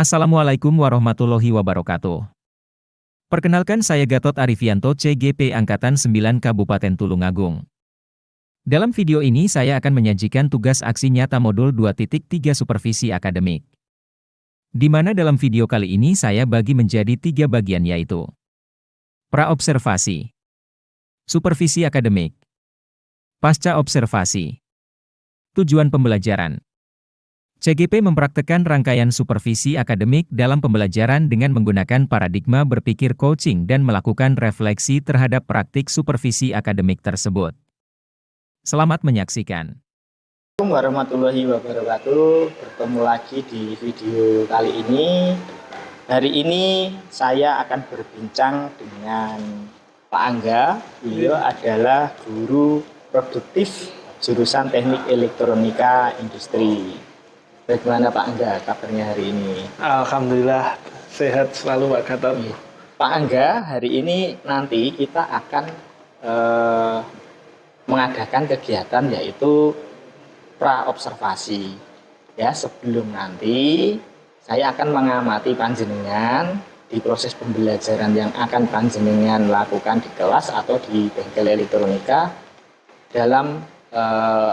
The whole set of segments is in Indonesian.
Assalamualaikum warahmatullahi wabarakatuh. Perkenalkan saya Gatot Arifianto CGP Angkatan 9 Kabupaten Tulungagung. Dalam video ini saya akan menyajikan tugas aksi nyata modul 2.3 supervisi akademik. Di mana dalam video kali ini saya bagi menjadi 3 bagian yaitu pra-observasi, supervisi akademik, pasca observasi, tujuan pembelajaran. CGP mempraktekkan rangkaian supervisi akademik dalam pembelajaran dengan menggunakan paradigma berpikir coaching dan melakukan refleksi terhadap praktik supervisi akademik tersebut. Selamat menyaksikan. Assalamualaikum warahmatullahi wabarakatuh. Bertemu lagi di video kali ini. Hari ini saya akan berbincang dengan Pak Angga. Beliau adalah guru produktif jurusan Teknik Elektronika Industri. Bagaimana Pak Angga kabarnya hari ini? Alhamdulillah sehat selalu Pak Gatot. Pak Angga, hari ini nanti kita akan mengadakan kegiatan yaitu pra-observasi. Ya, sebelum nanti saya akan mengamati panjenengan di proses pembelajaran yang akan panjenengan lakukan di kelas atau di bengkel elektronika dalam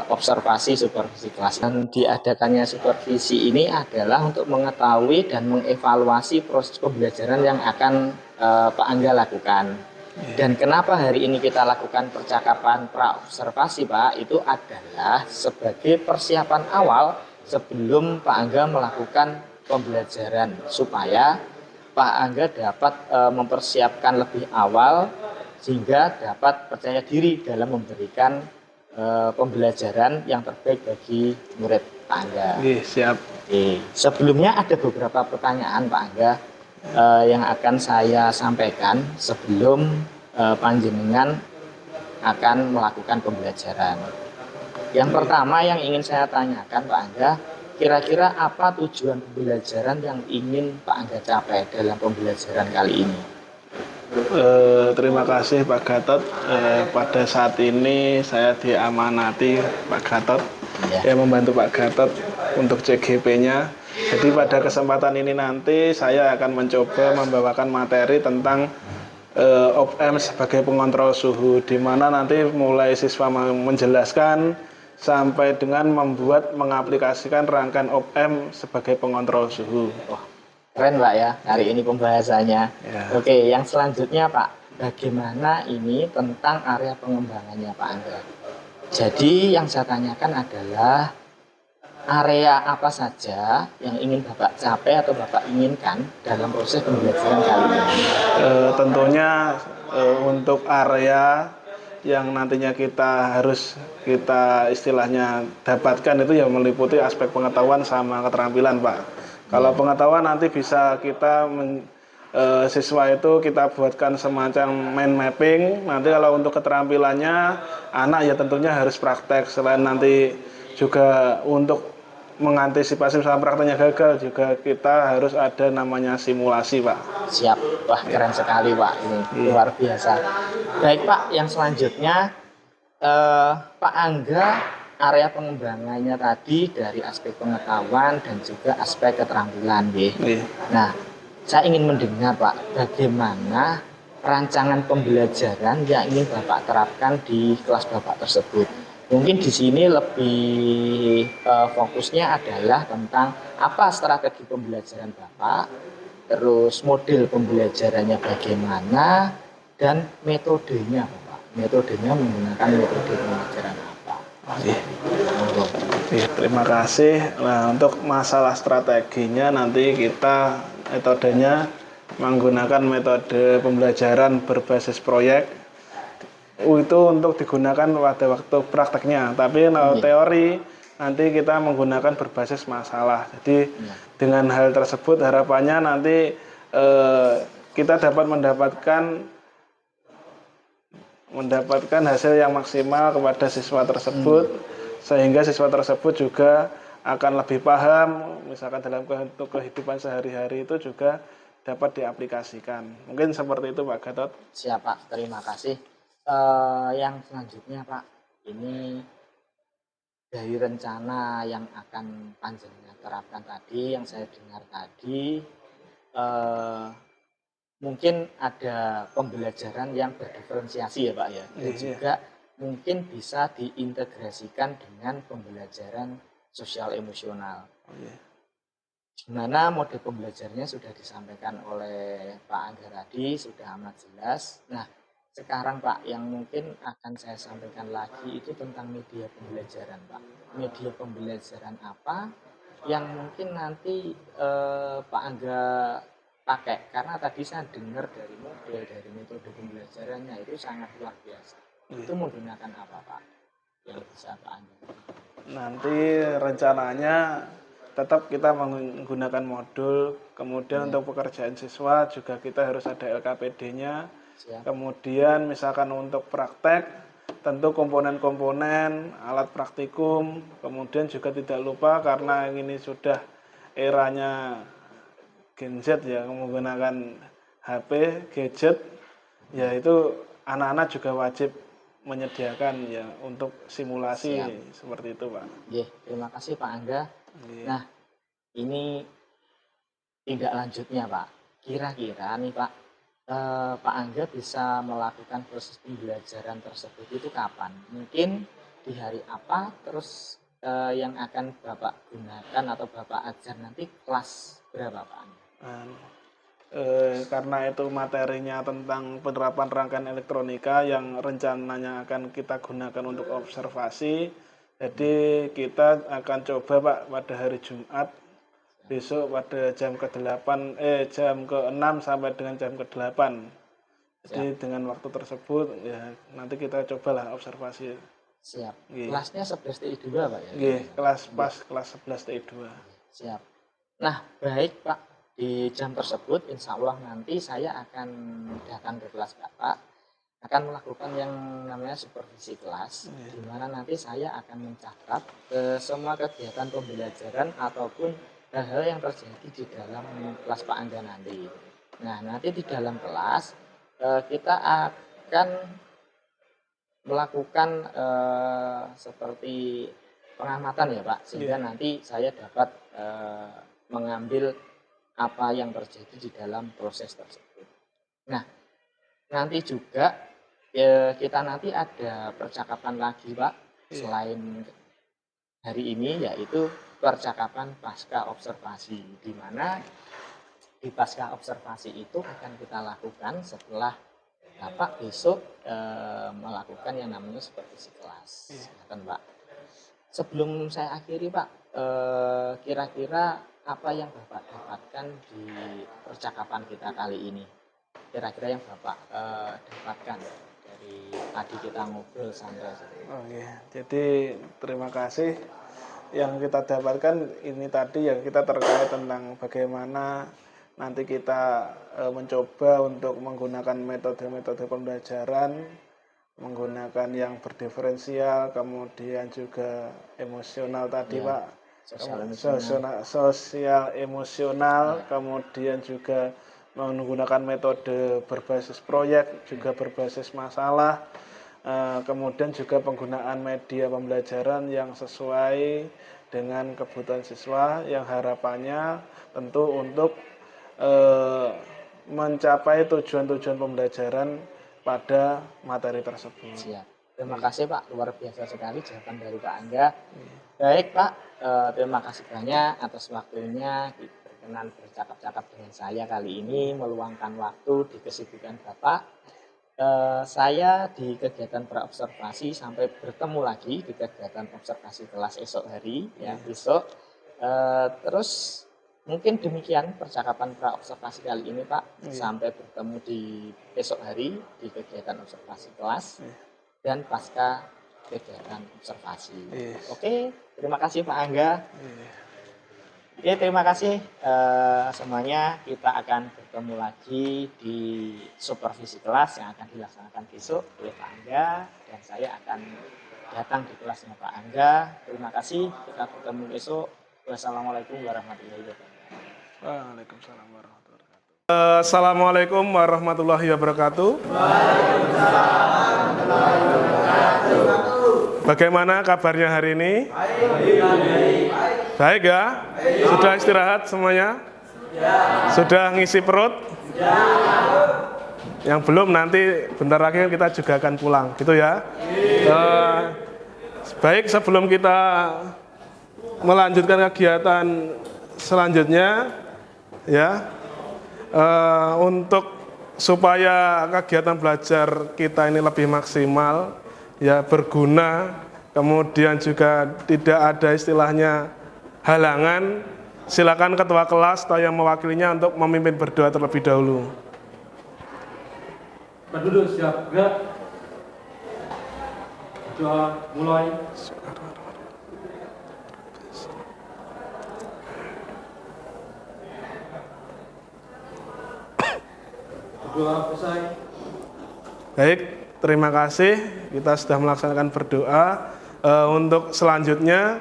observasi supervisi kelas. Dan diadakannya supervisi ini adalah untuk mengetahui dan mengevaluasi proses pembelajaran yang akan Pak Angga lakukan. Dan kenapa hari ini kita lakukan percakapan pra-observasi Pak, itu adalah sebagai persiapan awal sebelum Pak Angga melakukan pembelajaran, supaya Pak Angga dapat mempersiapkan lebih awal sehingga dapat percaya diri dalam memberikan pembelajaran yang terbaik bagi murid Pak Angga. Siap. Sebelumnya ada beberapa pertanyaan Pak Angga yang akan saya sampaikan sebelum panjenengan akan melakukan pembelajaran. Yang pertama yang ingin saya tanyakan Pak Angga, kira-kira apa tujuan pembelajaran yang ingin Pak Angga capai dalam pembelajaran kali ini? Terima kasih Pak Gatot. Pada saat ini saya diamanati Pak Gatot yang membantu Pak Gatot untuk CGP-nya. Jadi pada kesempatan ini nanti saya akan mencoba membawakan materi tentang OPM sebagai pengontrol suhu, di mana nanti mulai siswa menjelaskan sampai dengan mengaplikasikan rangkaian OPM sebagai pengontrol suhu. Keren Pak ya, hari ini pembahasannya. Ya. Oke, yang selanjutnya Pak, bagaimana ini tentang area pengembangannya Pak Angga? Jadi yang saya tanyakan adalah area apa saja yang ingin Bapak capai atau Bapak inginkan dalam proses pembelajaran kali ini? Tentunya untuk area yang nantinya kita istilahnya dapatkan itu ya meliputi aspek pengetahuan sama keterampilan Pak. Kalau pengetahuan nanti bisa siswa itu kita buatkan semacam mind mapping. Nanti kalau untuk keterampilannya anak ya tentunya harus praktek. Selain nanti juga untuk mengantisipasi misalnya prakteknya gagal, juga kita harus ada namanya simulasi Pak. Siap, wah keren sekali Pak, ini luar biasa. Baik Pak, yang selanjutnya Pak Angga, area pengembangannya tadi dari aspek pengetahuan dan juga aspek keterampilan. Nah, saya ingin mendengar Pak, bagaimana rancangan pembelajaran yang ingin Bapak terapkan di kelas Bapak tersebut. Mungkin di sini lebih fokusnya adalah tentang apa strategi pembelajaran Bapak, terus model pembelajarannya bagaimana, dan metodenya Bapak. Metodenya menggunakan metode pembelajaran apa? Terima kasih. Nah, untuk masalah strateginya nanti kita metodenya menggunakan metode pembelajaran berbasis proyek. Itu untuk digunakan pada waktu prakteknya. Tapi kalau teori nanti kita menggunakan berbasis masalah. Jadi dengan hal tersebut harapannya nanti kita dapat mendapatkan hasil yang maksimal kepada siswa tersebut, sehingga siswa tersebut juga akan lebih paham, misalkan dalam kehidupan sehari-hari itu juga dapat diaplikasikan. Mungkin seperti itu Pak Gatot. Siap Pak, terima kasih. Yang selanjutnya Pak, ini dari rencana yang akan panjenengan terapkan tadi, yang saya dengar tadi, mungkin ada pembelajaran yang berdiferensiasi ya Pak ya, dan juga mungkin bisa diintegrasikan dengan pembelajaran sosial emosional. Di mana model pembelajarannya sudah disampaikan oleh Pak Angga tadi, sudah amat jelas. Nah, sekarang Pak, yang mungkin akan saya sampaikan lagi itu tentang media pembelajaran Pak. Media pembelajaran apa yang mungkin nanti Pak Angga pakai? Karena tadi saya dengar dari model, dari metode pembelajarannya itu sangat luar biasa. Itu menggunakan apa Pak? Yang bisa Pak Angga? Nanti rencananya tetap kita menggunakan modul, kemudian untuk pekerjaan siswa juga kita harus ada LKPD-nya. Kemudian misalkan untuk praktek, tentu komponen-komponen, alat praktikum, kemudian juga tidak lupa karena ini sudah eranya Gen Z ya, menggunakan HP, gadget, ya itu anak-anak juga wajib menyediakan ya untuk simulasi. Seperti itu Pak. Terima kasih Pak Angga. Nah, ini tindak lanjutnya Pak. Kira-kira nih Pak, Pak Angga bisa melakukan proses pembelajaran tersebut itu kapan? Mungkin di hari apa, terus yang akan Bapak gunakan atau Bapak ajar nanti kelas berapa Pak Angga? Karena itu materinya tentang penerapan rangkaian elektronika yang rencananya akan kita gunakan untuk observasi. Jadi kita akan coba Pak pada hari Jumat besok pada jam jam ke-6 sampai dengan jam ke-8. Jadi dengan waktu tersebut ya nanti kita cobalah observasi. Siap. Kelasnya 11 TI 2 Pak ya? Kelas 11 TI 2. Siap. Nah, baik Pak. Di jam tersebut insya Allah nanti saya akan datang ke kelas Bapak, akan melakukan yang namanya supervisi kelas, di mana nanti saya akan mencatat semua kegiatan pembelajaran ataupun hal-hal yang terjadi di dalam kelas Pak Angga nanti. Nah, nanti di dalam kelas kita akan melakukan seperti pengamatan ya Pak, sehingga nanti saya dapat mengambil apa yang terjadi di dalam proses tersebut. Nah, nanti juga kita nanti ada percakapan lagi Pak, selain hari ini, yaitu percakapan pasca observasi, di mana di pasca observasi itu akan kita lakukan setelah Bapak besok melakukan yang namanya supervisi kelas. Kan Pak. Sebelum saya akhiri Pak, kira-kira apa yang Bapak dapatkan di percakapan kita kali ini? Kira-kira yang Bapak dapatkan dari tadi kita ngobrol sampai jadi terima kasih. Yang kita dapatkan ini tadi yang kita terkait tentang bagaimana nanti kita mencoba untuk menggunakan metode-metode pembelajaran, menggunakan yang berdiferensial, kemudian juga emosional tadi Pak. Sosial emosional, kemudian juga menggunakan metode berbasis proyek, juga berbasis masalah, kemudian juga penggunaan media pembelajaran yang sesuai dengan kebutuhan siswa, yang harapannya tentu untuk mencapai tujuan-tujuan pembelajaran pada materi tersebut. Siap. Terima kasih Pak, luar biasa sekali jawaban dari Pak Angga. Baik Pak, terima kasih banyak atas waktunya berkenan bercakap-cakap dengan saya kali ini, meluangkan waktu di kesibukan Bapak. Saya di kegiatan praobservasi sampai bertemu lagi di kegiatan observasi kelas esok hari ya besok. Terus mungkin demikian percakapan praobservasi kali ini Pak. Sampai bertemu di esok hari di kegiatan observasi kelas dan pasca kegiatan observasi. Oke, terima kasih Pak Angga. Oke, terima kasih semuanya. Kita akan bertemu lagi di supervisi kelas yang akan dilaksanakan besok oleh Pak Angga, dan saya akan datang di kelasnya Pak Angga. Terima kasih. Kita bertemu besok. Wassalamualaikum warahmatullahi wabarakatuh. Waalaikumsalam warahmatullahi wabarakatuh. Assalamualaikum warahmatullahi wabarakatuh. Waalaikumsalam warahmatullahi wabarakatuh. Bagaimana kabarnya hari ini? Baik ya? Sudah istirahat semuanya? Sudah ngisi perut? Yang belum nanti bentar lagi kita juga akan pulang, gitu ya? Baik, sebelum kita melanjutkan kegiatan selanjutnya, ya, untuk supaya kegiatan belajar kita ini lebih maksimal, ya, berguna, kemudian juga tidak ada istilahnya halangan, silakan ketua kelas atau yang mewakilinya untuk memimpin berdoa terlebih dahulu. Penduduk siap gerak. Doa mulai. Doa selesai. Baik, terima kasih. Kita sudah melaksanakan berdoa. Untuk selanjutnya,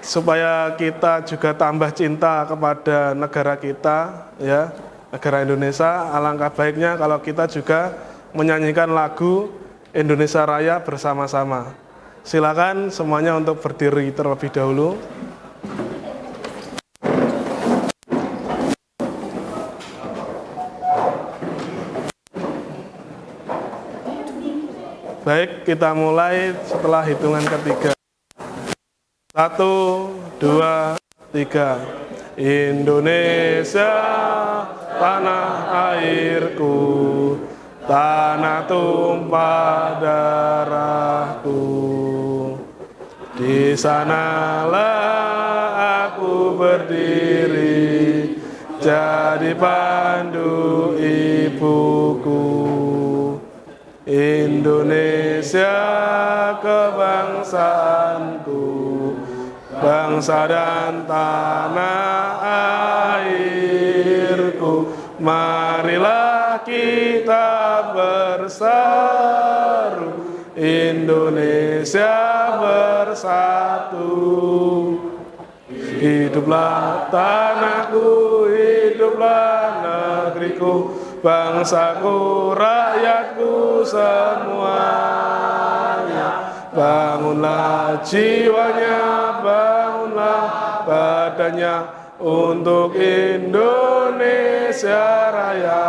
supaya kita juga tambah cinta kepada negara kita, ya, negara Indonesia. Alangkah baiknya kalau kita juga menyanyikan lagu Indonesia Raya bersama-sama. Silakan semuanya untuk berdiri terlebih dahulu. Baik, kita mulai setelah hitungan ketiga. 1, 2, 3. Indonesia, tanah airku, tanah tumpah darahku. Di sanalah aku berdiri, jadi pandu ibuku. Indonesia kebangsaanku, bangsa dan tanah airku. Marilah kita berseru, Indonesia bersatu. Hiduplah tanahku, hiduplah negeriku, bangsaku, rakyatku semuanya. Bangunlah jiwanya, bangunlah badannya untuk Indonesia Raya.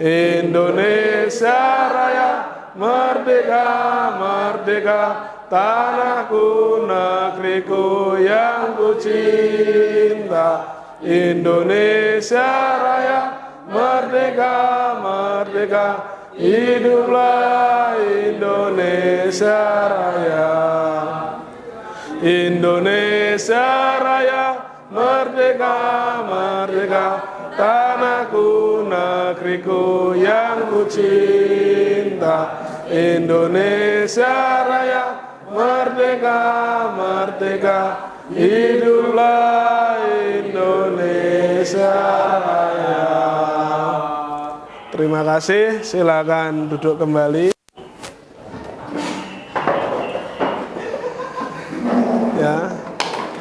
Indonesia Raya, merdeka, merdeka, tanahku, negeriku yang ku cinta. Indonesia Raya, merdeka, merdeka, hiduplah Indonesia Raya. Indonesia Raya, merdeka, merdeka, tanahku, negeriku yang ku cinta. Indonesia Raya, merdeka, merdeka, hiduplah Indonesia Raya. Terima kasih, silakan duduk kembali. Ya,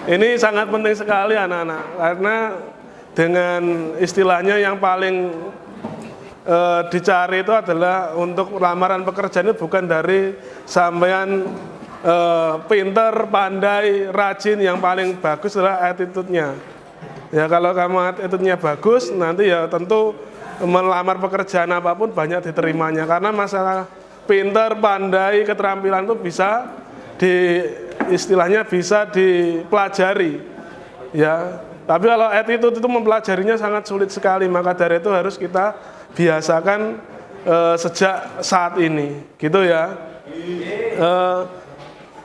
ini sangat penting sekali anak-anak, karena dengan istilahnya yang paling dicari itu adalah untuk lamaran pekerjaan itu bukan dari sampean pinter, pandai, rajin, yang paling bagus adalah attitude-nya. Ya, kalau kamu attitude-nya bagus, nanti ya tentu melamar pekerjaan apapun banyak diterimanya, karena masalah pinter, pandai, keterampilan itu bisa istilahnya bisa dipelajari, ya. Tapi kalau attitude itu mempelajarinya sangat sulit sekali, maka dari itu harus kita biasakan sejak saat ini, gitu ya.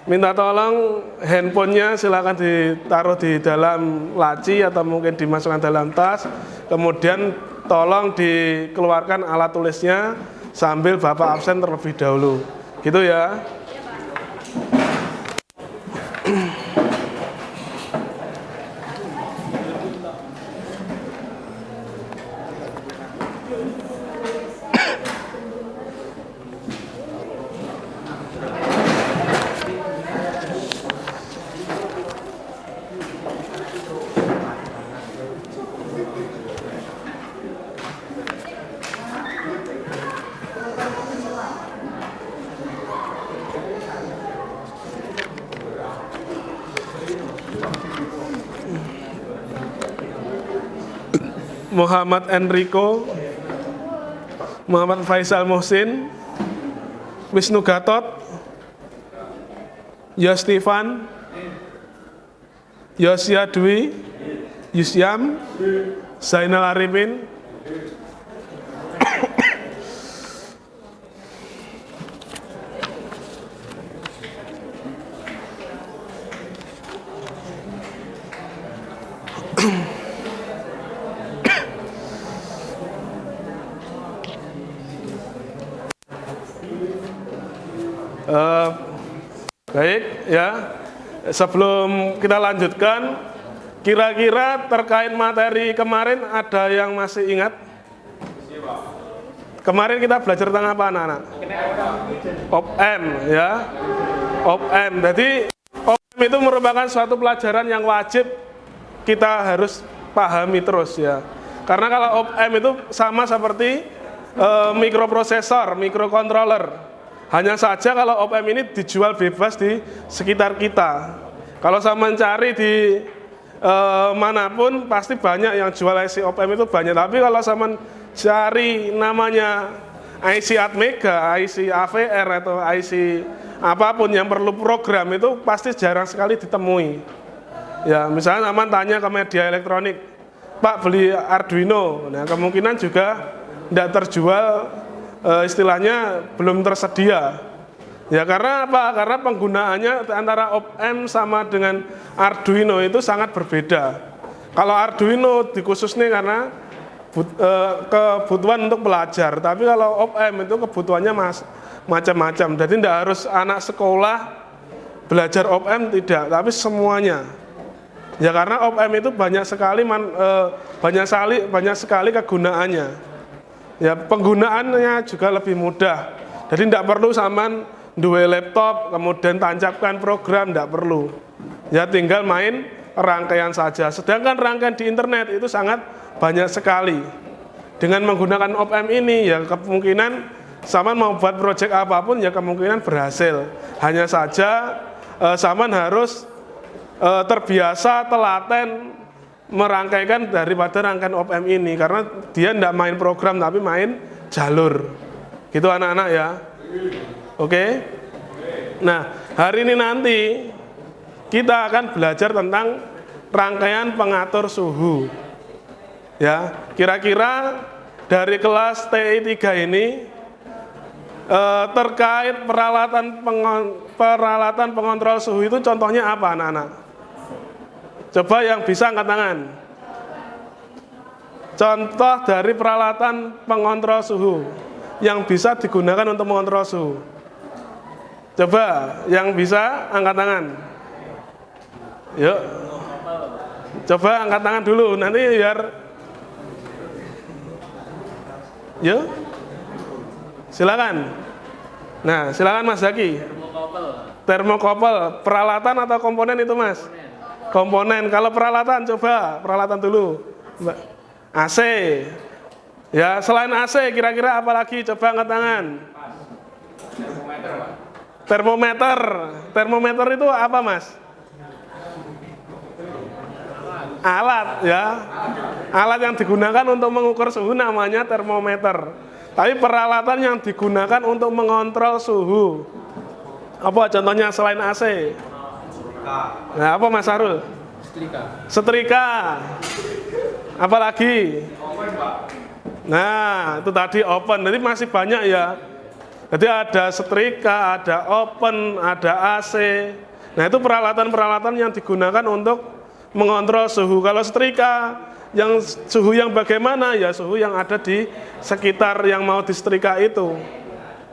Minta tolong handphonenya silakan ditaruh di dalam laci atau mungkin dimasukkan dalam tas, kemudian tolong dikeluarkan alat tulisnya sambil Bapak absen terlebih dahulu, gitu ya. Muhammad Enrico, Muhammad Faisal Muhsin, Wisnu Gatot, Yostifan, Yosya Dwi, Yusyam, Zainal Arifin, baik ya. Sebelum kita lanjutkan, kira-kira terkait materi kemarin ada yang masih ingat? Kemarin kita belajar tentang apa anak-anak? Op-M ya. Op-M. Jadi Op-M itu merupakan suatu pelajaran yang wajib kita harus pahami terus ya. Karena kalau Op-M itu sama seperti mikroprosesor, mikrocontroller. Hanya saja kalau Op-M ini dijual bebas di sekitar kita. Kalau saya mencari di manapun pasti banyak yang jual IC Op-M itu banyak. Tapi kalau saya mencari namanya IC Atmega, IC AVR atau IC apapun yang perlu program itu pasti jarang sekali ditemui. Ya, misalnya aman tanya ke media elektronik, Pak beli Arduino, nah kemungkinan juga tidak terjual, istilahnya belum tersedia. Ya karena apa? Karena penggunaannya antara Op-M sama dengan Arduino itu sangat berbeda. Kalau Arduino dikhususnya karena kebutuhan untuk belajar, tapi kalau Op-M itu kebutuhannya macam-macam. Jadi tidak harus anak sekolah belajar Op-M, tidak, tapi semuanya. Ya karena Op-M itu banyak sekali kegunaannya. Ya penggunaannya juga lebih mudah. Jadi tidak perlu saman dua laptop kemudian tancapkan program, tidak perlu. Ya tinggal main rangkaian saja. Sedangkan rangkaian di internet itu sangat banyak sekali. Dengan menggunakan Op-M ini ya kemungkinan saman mau buat proyek apapun ya kemungkinan berhasil. Hanya saja saman harus terbiasa telaten merangkaikan daripada rangkaian Op-M ini karena dia tidak main program tapi main jalur. Gitu anak-anak ya. Oke. Nah, hari ini nanti kita akan belajar tentang rangkaian pengatur suhu. Ya, kira-kira dari kelas TI 3 ini terkait peralatan pengontrol suhu itu contohnya apa anak-anak? Coba yang bisa angkat tangan. Contoh dari peralatan pengontrol suhu yang bisa digunakan untuk mengontrol suhu. Coba yang bisa angkat tangan. Yuk. Coba angkat tangan dulu nanti biar. Yuk. Silakan. Nah, silakan Mas Zaki. Termokopel. Peralatan atau komponen itu Mas? Komponen. Kalau peralatan coba peralatan dulu. AC. Ya, selain AC kira-kira apa lagi? Coba angkat tangan. Termometer. Termometer itu apa, Mas? Alat ya. Alat yang digunakan untuk mengukur suhu namanya termometer. Tapi peralatan yang digunakan untuk mengontrol suhu. Apa contohnya selain AC? Nah, apa Mas Sarul? Setrika. Apa lagi? Nah, itu tadi open. Jadi masih banyak ya. Jadi ada setrika, ada open, ada AC. Nah, itu peralatan-peralatan yang digunakan untuk mengontrol suhu. Kalau setrika, yang suhu yang bagaimana? Ya suhu yang ada di sekitar yang mau disetrika itu.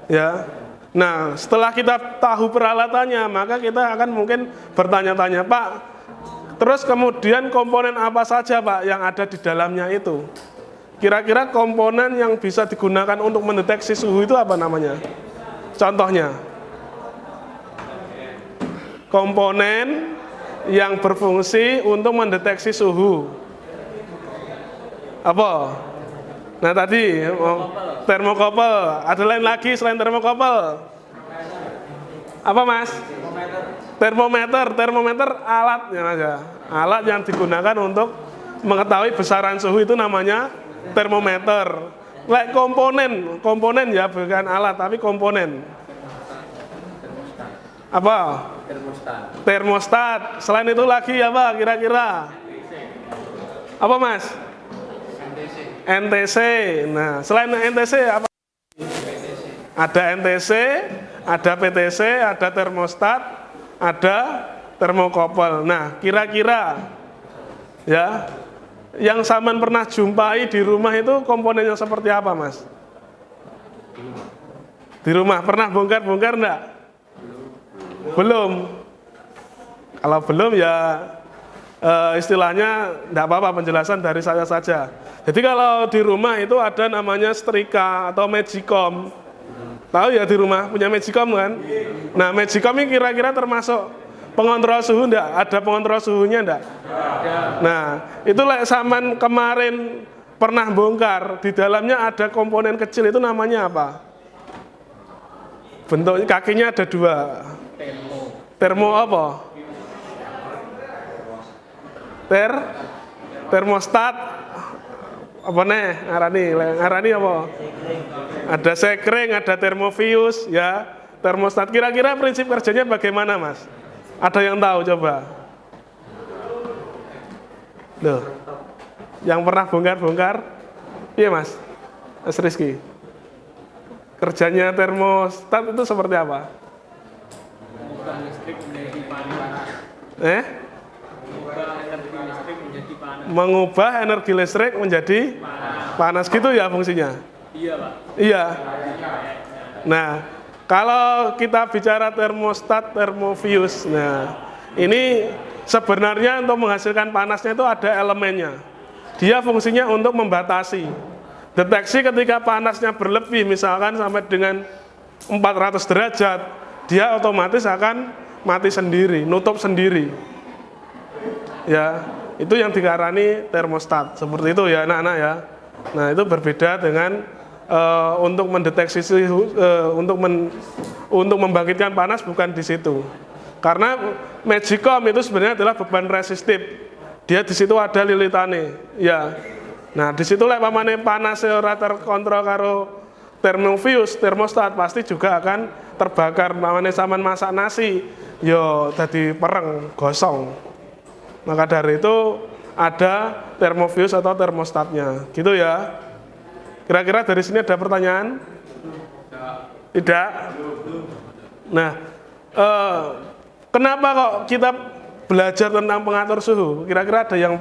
Ya. Nah, setelah kita tahu peralatannya, maka kita akan mungkin bertanya-tanya, Pak, terus kemudian komponen apa saja Pak yang ada di dalamnya itu? Kira-kira komponen yang bisa digunakan untuk mendeteksi suhu itu apa namanya? Contohnya, komponen yang berfungsi untuk mendeteksi suhu. Apa? Nah tadi termokopel. Ada lain lagi selain termokopel? Apa Mas? Termometer. Termometer alatnya aja. Alat yang digunakan untuk mengetahui besaran suhu itu namanya termometer. Lek komponen ya, bukan alat tapi komponen. Apa? Termostat. Selain itu lagi apa kira-kira? Apa Mas? NTC. Nah, selain NTC apa? Ada NTC, ada PTC, ada termostat, ada termokopel. Nah, kira-kira ya, yang Saman pernah jumpai di rumah itu komponennya seperti apa, Mas? Di rumah pernah bongkar-bongkar enggak? Belum. Kalau belum ya istilahnya enggak apa-apa, penjelasan dari saya saja. Jadi kalau di rumah itu ada namanya setrika atau magicom. Tahu ya di rumah punya magicom kan? Nah, magicom ini kira-kira termasuk pengontrol suhu enggak? Ada pengontrol suhunya enggak? Nah, itu Saman kemarin pernah bongkar, di dalamnya ada komponen kecil, itu namanya apa? Bentuknya kakinya ada dua. Termo apa? Termostat. Apa nih? Ngarani apa? Ada sekring, ada termofius, ya. Termostat. Kira-kira prinsip kerjanya bagaimana, Mas? Ada yang tahu coba? Loh, yang pernah bongkar-bongkar, iya Mas Rizky. Kerjanya termostat itu seperti apa? Mengubah energi listrik menjadi panas gitu ya fungsinya? Iya Pak. Iya. Nah, kalau kita bicara termostat, termofius, nah ini sebenarnya untuk menghasilkan panasnya itu ada elemennya. Dia fungsinya untuk membatasi. Deteksi ketika panasnya berlebih, misalkan sampai dengan 400 derajat, dia otomatis akan mati sendiri, nutup sendiri. Ya, itu yang dikarani termostat. Seperti itu ya anak-anak ya. Nah, itu berbeda dengan untuk mendeteksi suhu, untuk membangkitkan panas bukan di situ. Karena magicom itu sebenarnya adalah beban resistif. Dia di situ ada lilitane, ya. Nah, di situ lek pamane panas ora terkontrol karo termofius, termostat pasti juga akan terbakar. Pamane Saman masak nasi, yo dadi pereng, gosong. Maka dari itu ada termofius atau termostatnya, gitu ya. Kira-kira dari sini ada pertanyaan? Tidak. Nah, kenapa kok kita belajar tentang pengatur suhu? Kira-kira ada yang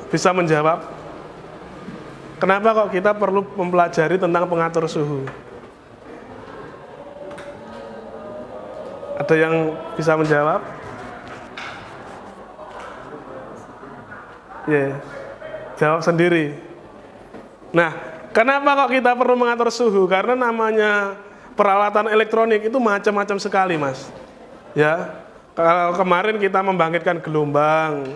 bisa menjawab? Kenapa kok kita perlu mempelajari tentang pengatur suhu? Ada yang bisa menjawab? Ya, jawab sendiri. Nah, kenapa kok kita perlu mengatur suhu? Karena namanya peralatan elektronik itu macam-macam sekali, Mas. Ya, kalau kemarin kita membangkitkan gelombang,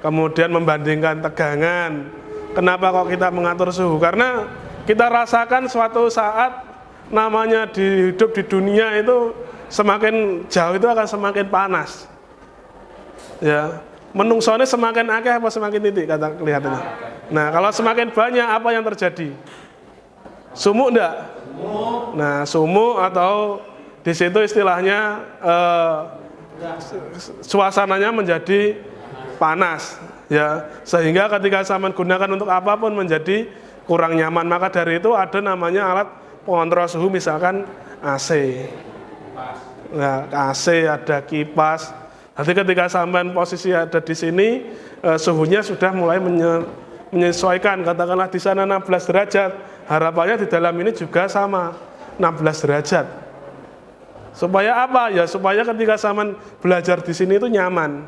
kemudian membandingkan tegangan. Kenapa kok kita mengatur suhu? Karena kita rasakan suatu saat namanya hidup di dunia itu semakin jauh itu akan semakin panas. Ya, menungsone semakin akeh apa semakin titik kata kelihatannya. Nah, kalau semakin banyak apa yang terjadi? Sumuk enggak? Nah, sumuk atau di situ istilahnya suasananya menjadi panas, ya. Sehingga ketika Saman gunakan untuk apapun menjadi kurang nyaman. Maka dari itu ada namanya alat pengontrol suhu, misalkan AC. Nah, AC ada kipas. Nanti ketika Saman posisi ada di sini, suhunya sudah mulai menyesuaikan. Katakanlah di sana 16 derajat, harapannya di dalam ini juga sama 16 derajat. Supaya apa? Ya supaya ketika Saman belajar di sini itu nyaman.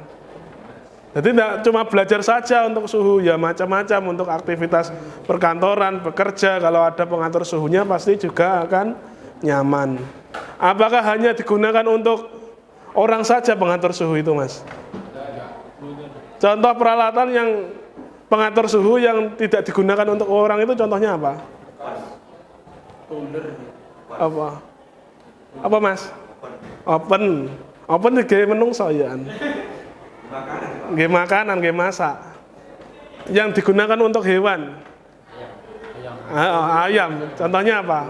Jadi tidak cuma belajar saja untuk suhu, ya macam-macam untuk aktivitas perkantoran, bekerja. Kalau ada pengatur suhunya pasti juga akan nyaman. Apakah hanya digunakan untuk orang saja pengatur suhu itu, Mas? Contoh peralatan yang pengatur suhu yang tidak digunakan untuk orang itu contohnya apa? Apa? Apa, Mas? Open digawe menungso ya. Nggih makanan, nggih masak. yang digunakan untuk hewan? Ayam. Contohnya apa?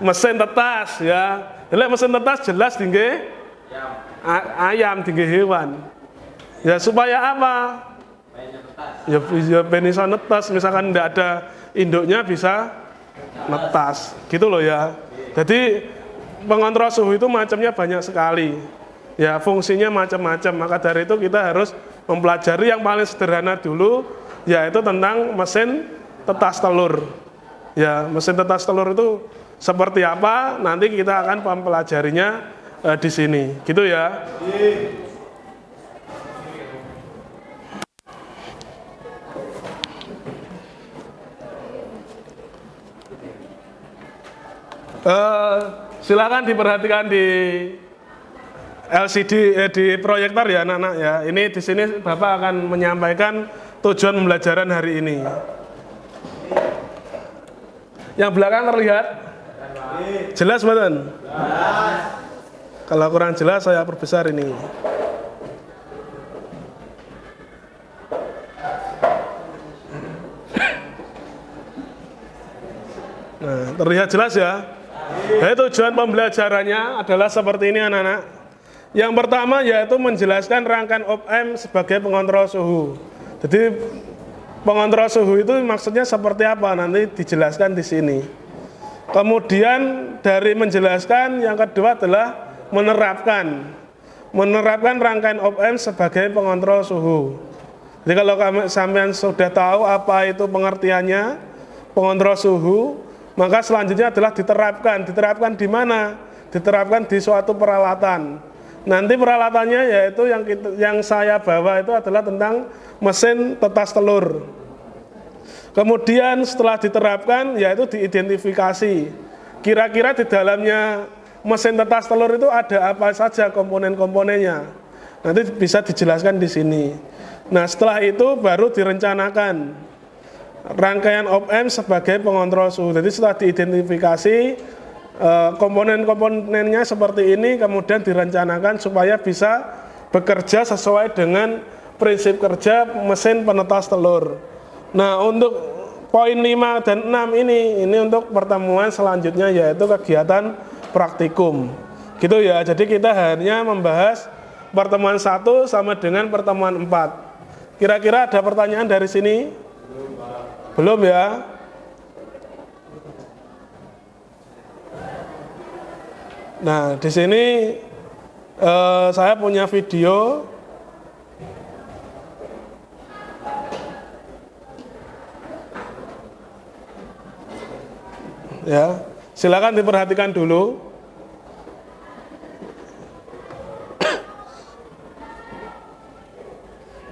Mesin tetas ya. Jadi mesin tetas jelas tinggi ayam, tinggi hewan. Ya supaya apa? Ya bisa netas, misalkan tidak ada induknya bisa netas, gitu loh ya. Jadi pengontrol suhu itu macamnya banyak sekali. Ya fungsinya macam-macam. Maka dari itu kita harus mempelajari yang paling sederhana dulu, yaitu tentang mesin tetas telur. Ya mesin tetas telur itu seperti apa? Nanti kita akan mempelajarinya di sini, gitu ya. Silakan diperhatikan di LCD di proyektor ya anak-anak ya. Ini di sini Bapak akan menyampaikan tujuan pembelajaran hari ini. Yang belakang terlihat? Jelas betul? Kalau kurang jelas saya perbesar ini. Nah, terlihat jelas ya? Jadi tujuan pembelajarannya adalah seperti ini anak-anak. Yang pertama yaitu menjelaskan rangkaian op-amp sebagai pengontrol suhu. Jadi pengontrol suhu itu maksudnya seperti apa? Nanti dijelaskan di sini. Kemudian dari menjelaskan yang kedua adalah menerapkan rangkaian op-amp sebagai pengontrol suhu. Jadi kalau sampean sudah tahu apa itu pengertiannya pengontrol suhu, maka selanjutnya adalah diterapkan. Diterapkan di mana? Diterapkan di suatu peralatan. Nanti peralatannya yaitu yang saya bawa itu adalah tentang mesin tetas telur. Kemudian setelah diterapkan yaitu diidentifikasi. Kira-kira di dalamnya mesin tetas telur itu ada apa saja komponen-komponennya. Nanti bisa dijelaskan di sini. Nah setelah itu baru direncanakan rangkaian op-amp sebagai pengontrol suhu. Jadi setelah diidentifikasi komponen-komponennya seperti ini, kemudian direncanakan supaya bisa bekerja sesuai dengan prinsip kerja mesin penetas telur. Nah untuk poin 5 dan 6 ini untuk pertemuan selanjutnya yaitu kegiatan praktikum. Gitu ya, jadi kita hanya membahas pertemuan 1 sama dengan pertemuan 4. Kira-kira ada pertanyaan dari sini? Belum ya? Nah, di sini saya punya video. Ya, silakan diperhatikan dulu.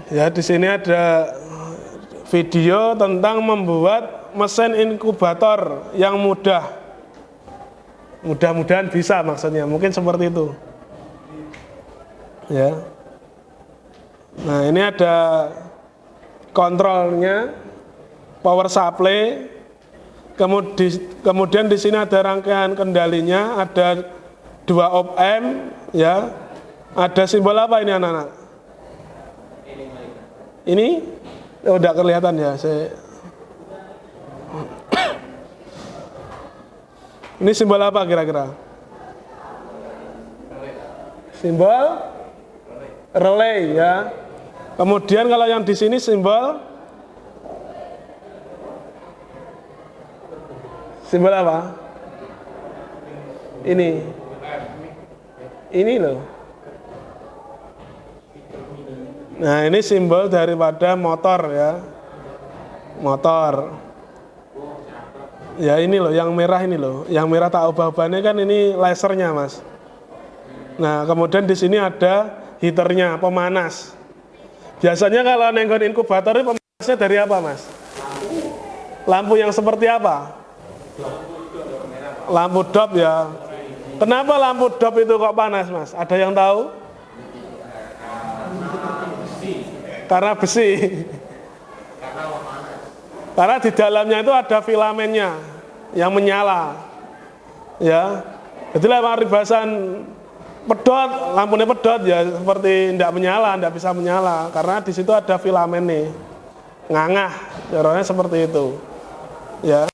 Ya, di sini ada video tentang membuat mesin inkubator yang mudah. Mudah-mudahan bisa maksudnya, mungkin seperti itu. Ya. Nah, ini ada kontrolnya, power supply. Kemudian di sini ada rangkaian kendalinya, ada 2 op-amp, ya. Ada simbol apa ini anak-anak? Ini? Oh, tidak kelihatan ya. Ini simbol apa kira-kira? Simbol relay ya. Kemudian kalau yang di sini simbol apa? Ini loh. Nah, ini simbol daripada motor ya. Motor. Ya ini loh, yang merah ini loh. Yang merah tak ubah-ubahnya kan ini lasernya, Mas. Nah, kemudian di sini ada heaternya, pemanas. Biasanya kalau nenggon inkubator ini pemanasnya dari apa, Mas? Lampu yang seperti apa? Lampu dop ya. Kenapa lampu dop itu kok panas, Mas? Ada yang tahu? Karena besi. Karena di dalamnya itu ada filamennya yang menyala. Ya. Jadi lewat ribasan pedot, lampunya pedot ya seperti tidak menyala, tidak bisa menyala karena di situ ada filamen nih, ngangah, caranya seperti itu, ya.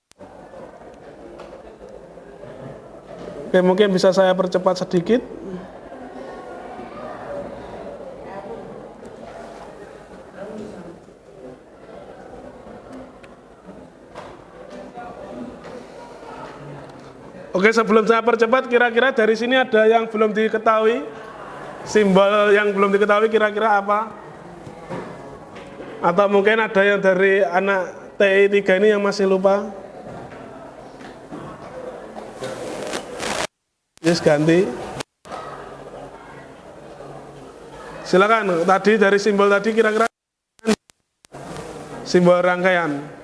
Oke, mungkin bisa saya percepat sedikit. Oke, sebelum saya percepat, kira-kira dari sini ada yang belum diketahui? Simbol yang belum diketahui kira-kira apa? Atau mungkin ada yang dari anak TI 3 ini yang masih lupa? Yes, ganti. Silakan, tadi dari simbol tadi kira-kira simbol rangkaian.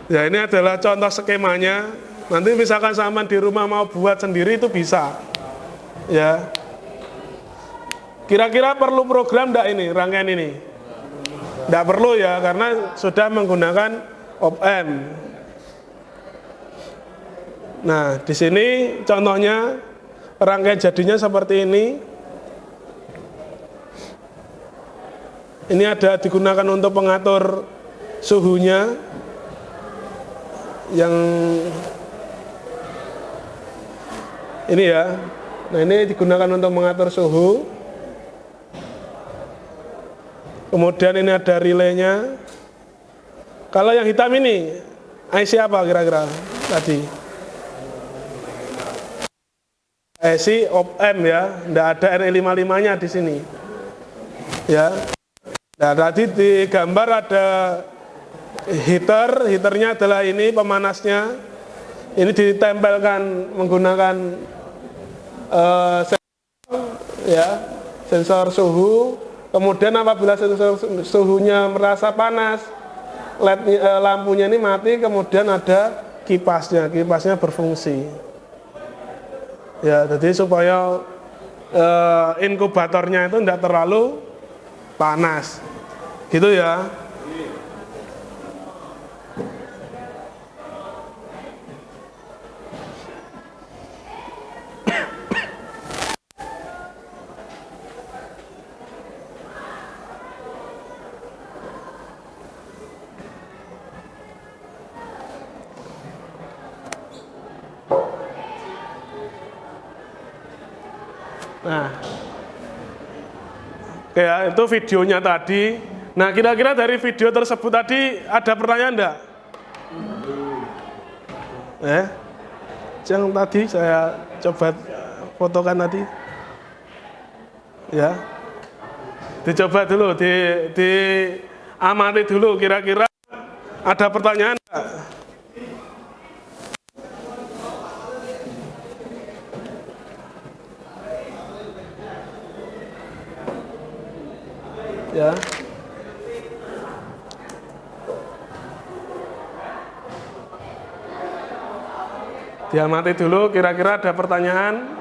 Ya, ini adalah contoh skemanya. Nanti misalkan sama di rumah mau buat sendiri itu bisa. Ya. Kira-kira perlu program enggak ini rangkaian ini? Enggak perlu ya, karena sudah menggunakan op-amp. Nah, di sini contohnya rangkaian jadinya seperti ini. Ini ada digunakan untuk pengatur suhunya yang ini ya. Nah, ini digunakan untuk mengatur suhu. Kemudian ini ada relaynya. Kalau yang hitam ini IC apa kira-kira tadi? IC op-amp ya, tidak ada RE55-nya di sini. Ya. Nah, tadi di gambar ada heaternya adalah ini pemanasnya. Ini ditempelkan menggunakan sensor suhu. Kemudian apabila sensor suhunya merasa panas, lampunya ini mati. Kemudian ada kipasnya berfungsi. Ya, jadi supaya inkubatornya itu tidak terlalu panas, gitu ya. Nah, ya itu videonya tadi. Nah, kira-kira dari video tersebut tadi ada pertanyaan enggak? Yang tadi saya coba fotokan tadi. Ya. Dicoba dulu, diamati dulu kira-kira ada pertanyaan enggak? Ya. Diamati dulu kira-kira ada pertanyaan.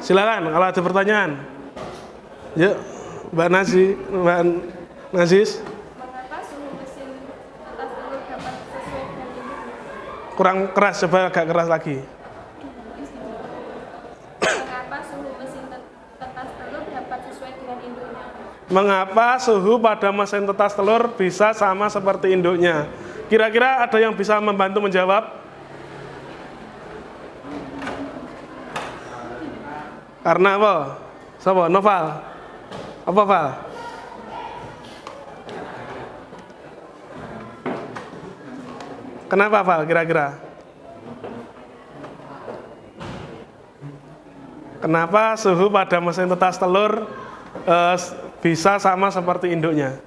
Silakan kalau ada pertanyaan. Yuk, Mbak Nazis. Mengapa suhu mesin tetas telur dapat sesuai dengan induknya? Kurang keras, coba agak keras lagi. Mengapa suhu mesin tetas telur dapat sesuai dengan induknya? Mengapa suhu pada mesin tetas telur bisa sama seperti induknya? Kira-kira ada yang bisa membantu menjawab? Karena apa? Siapa? Noval? Apa, Val? Kenapa, Val, kira-kira? Kenapa suhu pada mesin tetas telur bisa sama seperti induknya?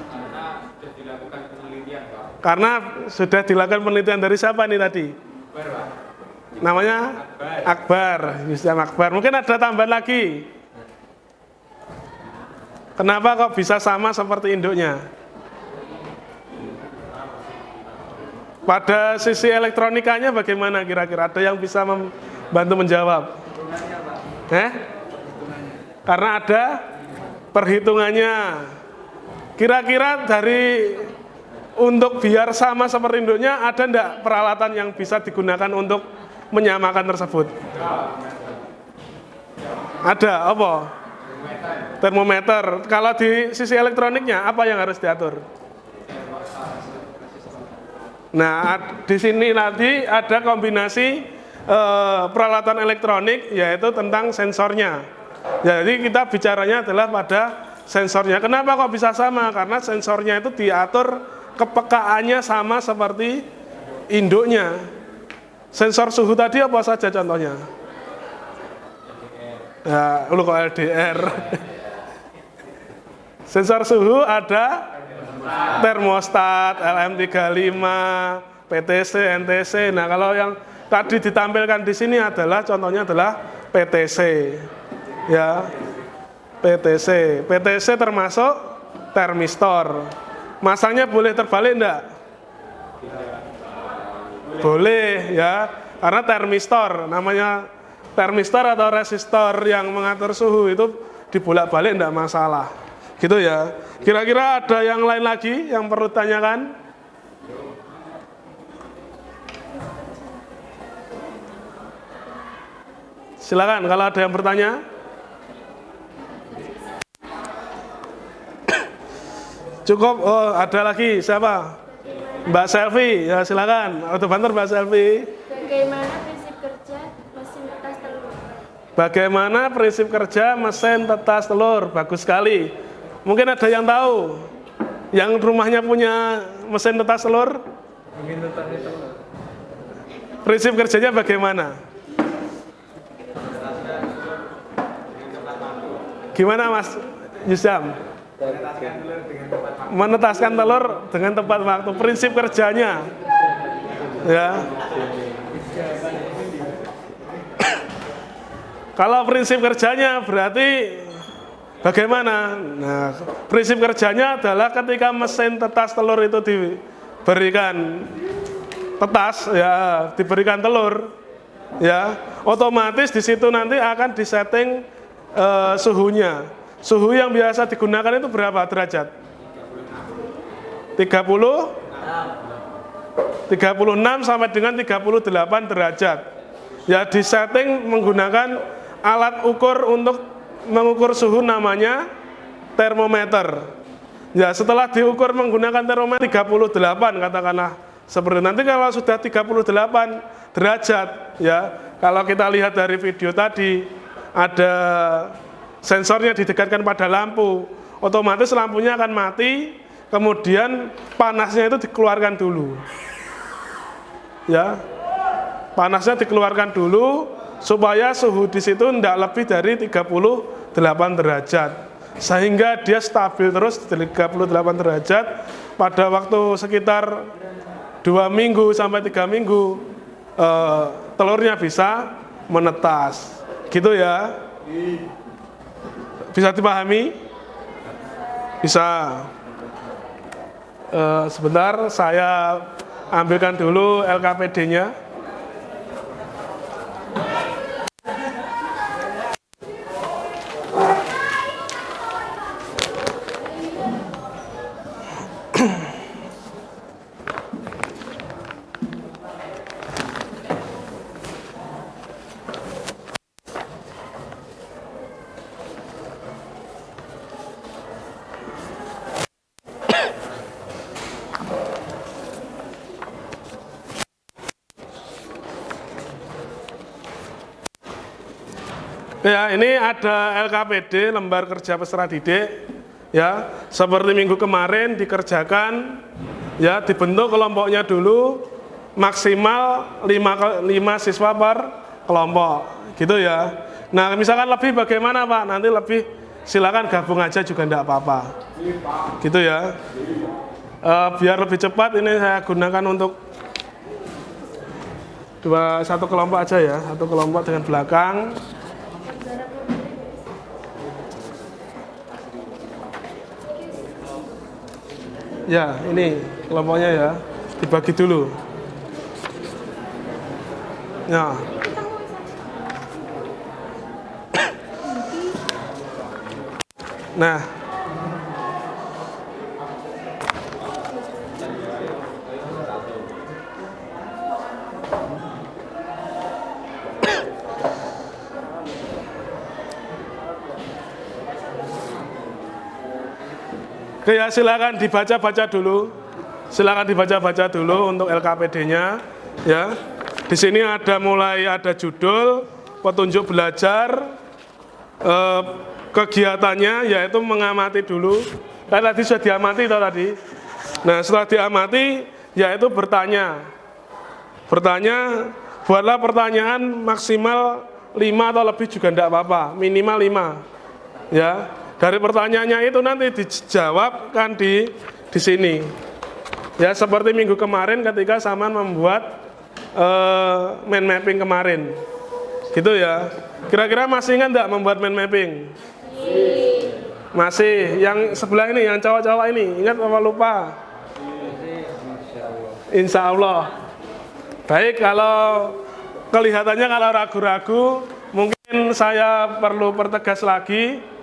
Karena sudah dilakukan penelitian, Pak. Karena sudah dilakukan penelitian dari siapa nih tadi? Namanya Akbar, Yusam Akbar. Mungkin ada tambahan lagi. Kenapa kok bisa sama seperti induknya? Pada sisi elektronikanya bagaimana kira-kira? Ada yang bisa membantu menjawab? Karena ada perhitungannya. Kira-kira untuk biar sama seperti induknya, ada enggak peralatan yang bisa digunakan untuk menyamakan tersebut? Ada, apa? Termometer. Kalau di sisi elektroniknya, apa yang harus diatur? Nah, di sini nanti ada kombinasi peralatan elektronik, yaitu tentang sensornya. Jadi kita bicaranya adalah pada sensornya. Kenapa kok bisa sama? Karena sensornya itu diatur kepekaannya sama seperti induknya. Sensor suhu tadi apa saja contohnya? Ya, lu kok LDR. Sensor suhu ada termostat, LM35, PTC, NTC. Nah, kalau yang tadi ditampilkan di sini adalah contohnya adalah PTC. Ya. PTC. PTC termasuk termistor. Masangnya boleh terbalik enggak? Boleh ya. Karena termistor, namanya termistor atau resistor yang mengatur suhu itu dibolak-balik enggak masalah. Gitu ya. Kira-kira ada yang lain lagi yang perlu tanyakan? Silakan kalau ada yang bertanya. Cukup. Oh, ada lagi siapa? Mbak Selvi. Ya, silakan. Autobanter Mbak Selvi. Bagaimana prinsip kerja mesin tetas telur? Bagaimana prinsip kerja mesin tetas telur? Bagus sekali. Mungkin ada yang tahu, yang rumahnya punya mesin tetas telur? Prinsip kerjanya bagaimana? Gimana Mas Yusam? Menetaskan telur dengan tepat waktu. Prinsip kerjanya, ya. Kalau prinsip kerjanya berarti bagaimana? Nah, prinsip kerjanya adalah ketika mesin tetas telur itu diberikan tetas, ya, diberikan telur, ya, otomatis di situ nanti akan disetting suhunya. Suhu yang biasa digunakan itu berapa derajat? 36 sampai dengan 38 derajat. Ya, disetting menggunakan alat ukur untuk mengukur suhu namanya termometer. Ya, setelah diukur menggunakan termometer 38 katakanlah seperti nanti kalau sudah 38 derajat, ya, kalau kita lihat dari video tadi ada sensornya didekatkan pada lampu, otomatis lampunya akan mati, kemudian panasnya itu dikeluarkan dulu. Ya. Panasnya dikeluarkan dulu supaya suhu di situ tidak lebih dari 38 derajat. Sehingga dia stabil terus di 38 derajat pada waktu sekitar 2 minggu sampai 3 minggu telurnya bisa menetas. Gitu ya. Bisa dipahami? Bisa. Sebentar saya ambilkan dulu LKPD-nya. Ya, ini ada LKPD, lembar kerja peserta didik. Ya, seperti minggu kemarin dikerjakan, ya, dibentuk kelompoknya dulu maksimal 5 siswa per kelompok, gitu ya. Nah, misalkan lebih bagaimana Pak? Nanti lebih silakan gabung aja juga enggak apa-apa. Gitu ya. Biar lebih cepat ini saya gunakan untuk satu kelompok aja ya, satu kelompok dengan belakang. Ya, ini kelompoknya ya, dibagi dulu. Ya. Nah, oke ya, silakan dibaca-baca dulu. Silakan dibaca-baca dulu untuk LKPD-nya ya. Di sini ada judul, petunjuk belajar, kegiatannya yaitu mengamati dulu. Kan tadi sudah diamati tadi. Nah, setelah diamati yaitu bertanya. Bertanya, buatlah pertanyaan maksimal 5 atau lebih juga tidak apa-apa, minimal 5. Ya. Dari pertanyaannya itu nanti dijawab kan di sini. Ya, seperti minggu kemarin ketika Saman membuat mind mapping kemarin. Gitu ya. Kira-kira masih ingat enggak membuat mind mapping? Masih. Yang sebelah ini, yang cowok-cowok ini, ingat apa lupa? Insya Allah. Baik, kalau kelihatannya kalau ragu-ragu, mungkin saya perlu pertegas lagi.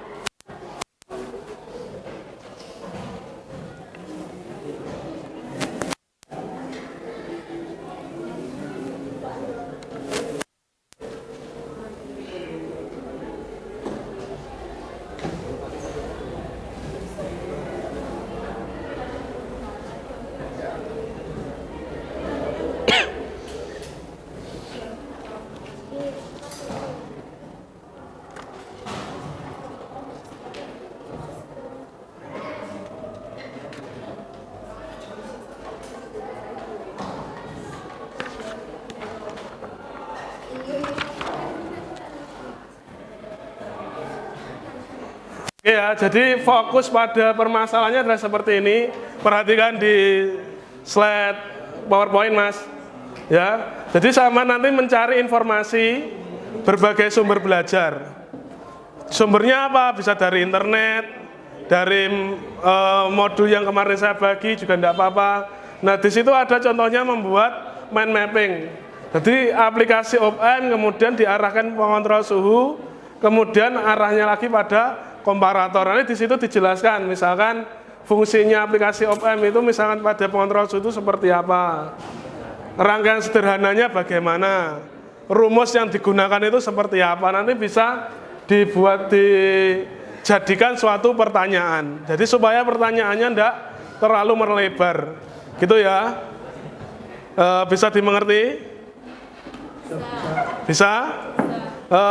Oke ya, jadi fokus pada permasalahannya adalah seperti ini. Perhatikan di slide PowerPoint, Mas. Ya, jadi sama nanti mencari informasi berbagai sumber belajar. Sumbernya apa? Bisa dari internet, dari modul yang kemarin saya bagi juga tidak apa-apa. Nah, di situ ada contohnya membuat mind mapping. Jadi aplikasi OpM kemudian diarahkan pengontrol suhu, kemudian arahnya lagi pada komparator. Ini di situ dijelaskan, misalkan fungsinya aplikasi OpM itu misalkan pada pengontrol suhu itu seperti apa, rangkaian sederhananya bagaimana, rumus yang digunakan itu seperti apa. Nanti bisa dijadikan suatu pertanyaan. Jadi supaya pertanyaannya tidak terlalu melebar, gitu ya. Bisa dimengerti? Bisa?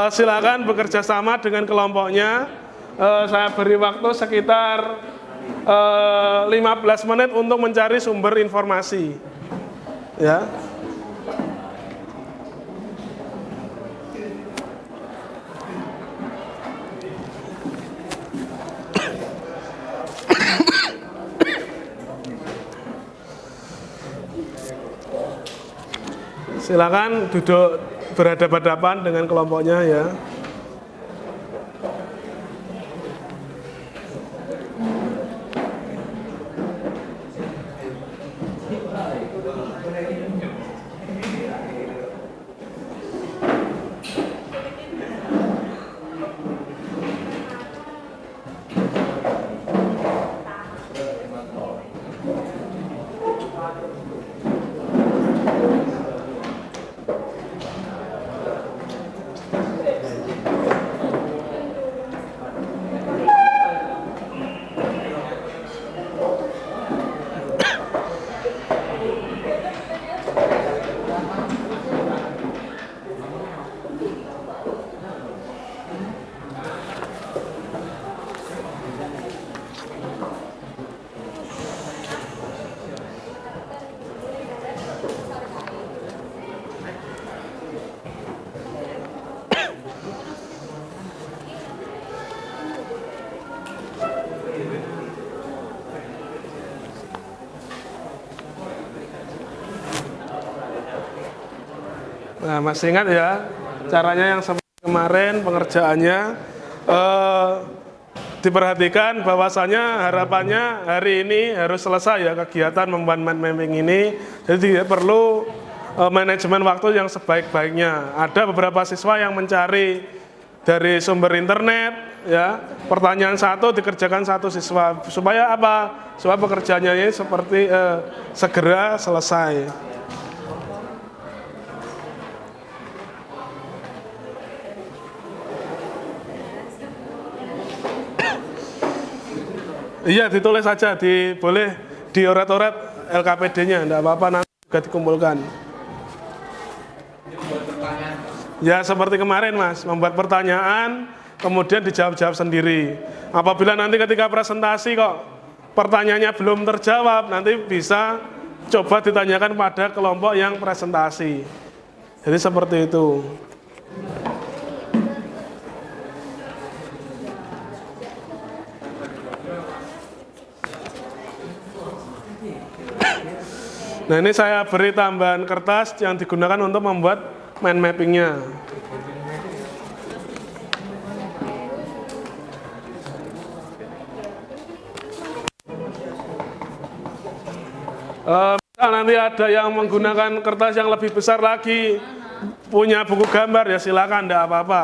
Silakan bekerja sama dengan kelompoknya. Saya beri waktu sekitar 15 menit untuk mencari sumber informasi. Ya. Silakan duduk berhadapan-hadapan dengan kelompoknya ya. Nah, masih ingat ya caranya yang seperti kemarin pengerjaannya. Diperhatikan bahwasanya harapannya hari ini harus selesai ya kegiatan membuat mind mapping ini. Jadi perlu manajemen waktu yang sebaik-baiknya. Ada beberapa siswa yang mencari dari sumber internet ya. Pertanyaan satu dikerjakan satu siswa supaya apa? Supaya pekerjaannya ini seperti segera selesai. Iya, ditulis saja, boleh dioret-oret LKPD-nya, enggak apa-apa, nanti juga dikumpulkan. Ya seperti kemarin Mas, membuat pertanyaan, kemudian dijawab-jawab sendiri. Apabila nanti ketika presentasi kok pertanyaannya belum terjawab, nanti bisa coba ditanyakan pada kelompok yang presentasi. Jadi seperti itu. Nah ini saya beri tambahan kertas yang digunakan untuk membuat mind mappingnya. Misal nanti ada yang menggunakan kertas yang lebih besar lagi, punya buku gambar ya silakan, enggak apa-apa.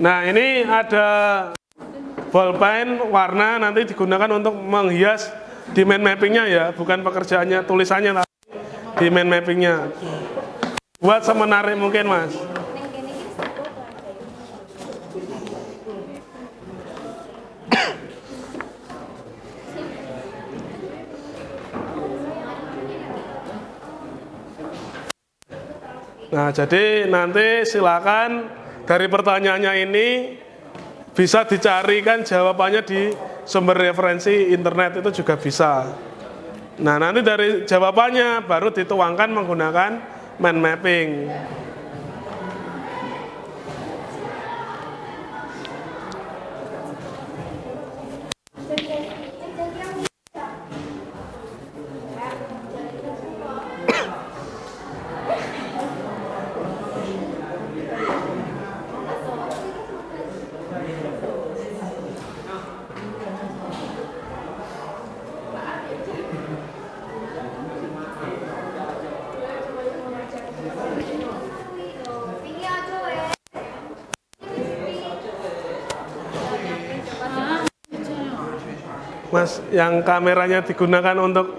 Nah ini ada bolpen warna nanti digunakan untuk menghias di mind mappingnya ya, bukan pekerjaannya tulisannya tapi di mind mappingnya. Buat semenarik mungkin Mas. Nah jadi nanti silakan dari pertanyaannya ini bisa dicarikan jawabannya di sumber referensi internet itu juga bisa. Nah nanti dari jawabannya baru dituangkan menggunakan mind mapping. Mas, yang kameranya digunakan untuk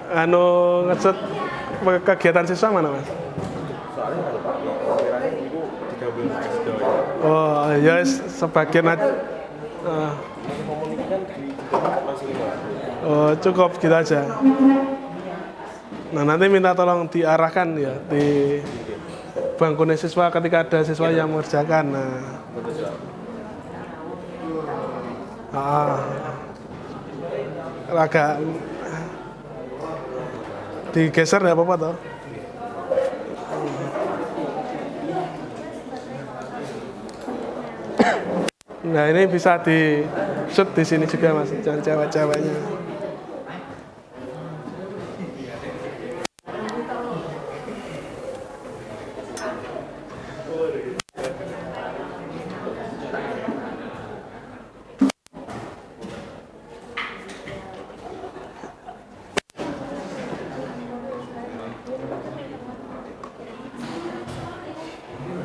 ngeset kegiatan siswa mana Mas? Oh ya sebagian aja. Oh cukup gitu aja. Nah nanti minta tolong diarahkan ya di bangkunya siswa ketika ada siswa yang mengerjakan. Agak digeser ya apa-apa toh. Nah ini bisa di shoot di sini juga Mas, jangan cewek-ceweknya.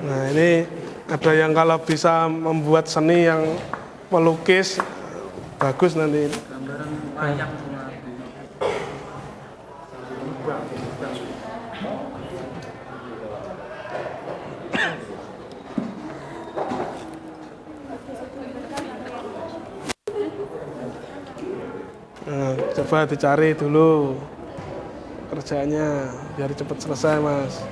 Nah ini ada yang kalau bisa membuat seni yang melukis bagus nanti. Nah, coba dicari dulu kerjanya biar cepat selesai Mas.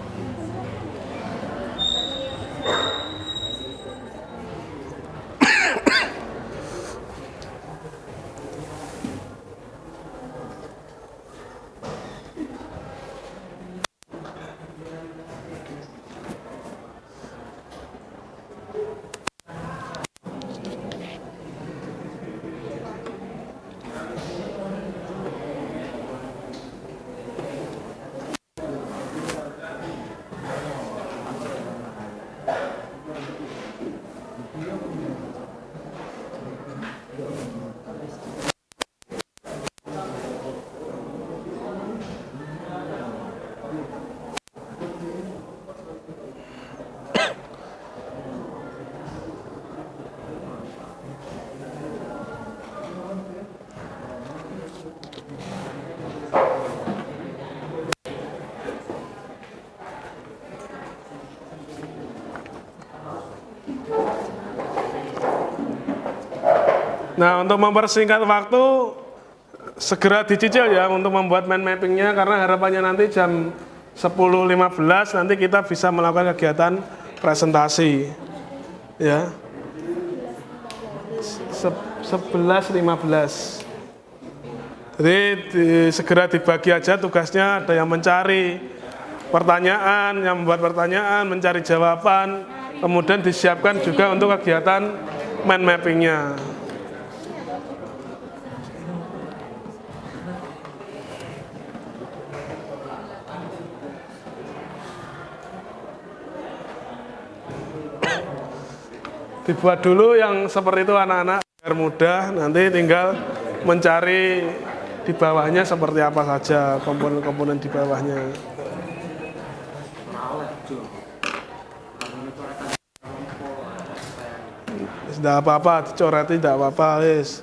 Nah, untuk mempersingkat waktu, segera dicicil ya untuk membuat mind mappingnya, karena harapannya nanti jam 10.15 nanti kita bisa melakukan kegiatan presentasi. Ya. 11.15. Jadi segera dibagi aja tugasnya, ada yang mencari pertanyaan, yang membuat pertanyaan, mencari jawaban, kemudian disiapkan juga untuk kegiatan mind mappingnya. Dibuat dulu yang seperti itu anak-anak biar mudah, nanti tinggal mencari di bawahnya seperti apa saja komponen-komponen di bawahnya. Tidak apa-apa, dicoreti tidak apa-apa, wis.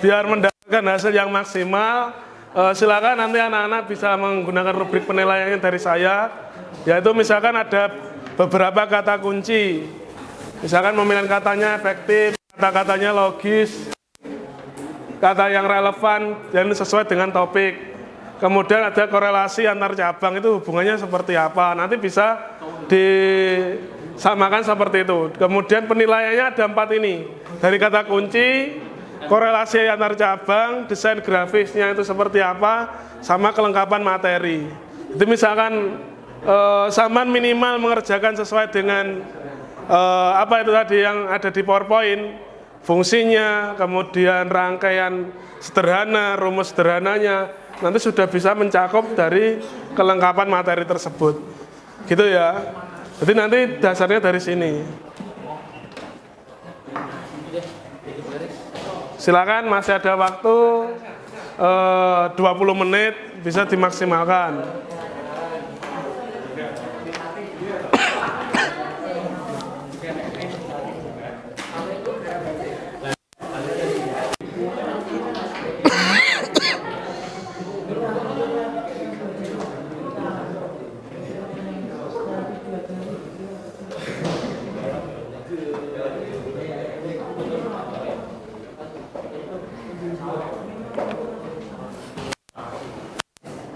Biar mendapatkan hasil yang maksimal, silakan nanti anak-anak bisa menggunakan rubrik penilaiannya dari saya, yaitu misalkan ada beberapa kata kunci, misalkan pemilihan katanya efektif, kata-katanya logis, kata yang relevan dan sesuai dengan topik. Kemudian ada korelasi antar cabang, itu hubungannya seperti apa, nanti bisa disamakan seperti itu. Kemudian penilaiannya ada 4 ini, dari kata kunci, korelasi antar cabang, desain grafisnya itu seperti apa, sama kelengkapan materi. Itu misalkan Saman minimal mengerjakan sesuai dengan apa itu tadi yang ada di PowerPoint, fungsinya, kemudian rangkaian sederhana, rumus sederhananya, nanti sudah bisa mencakup dari kelengkapan materi tersebut. Gitu ya. Jadi nanti dasarnya dari sini. Silakan, masih ada waktu 20 menit, bisa dimaksimalkan.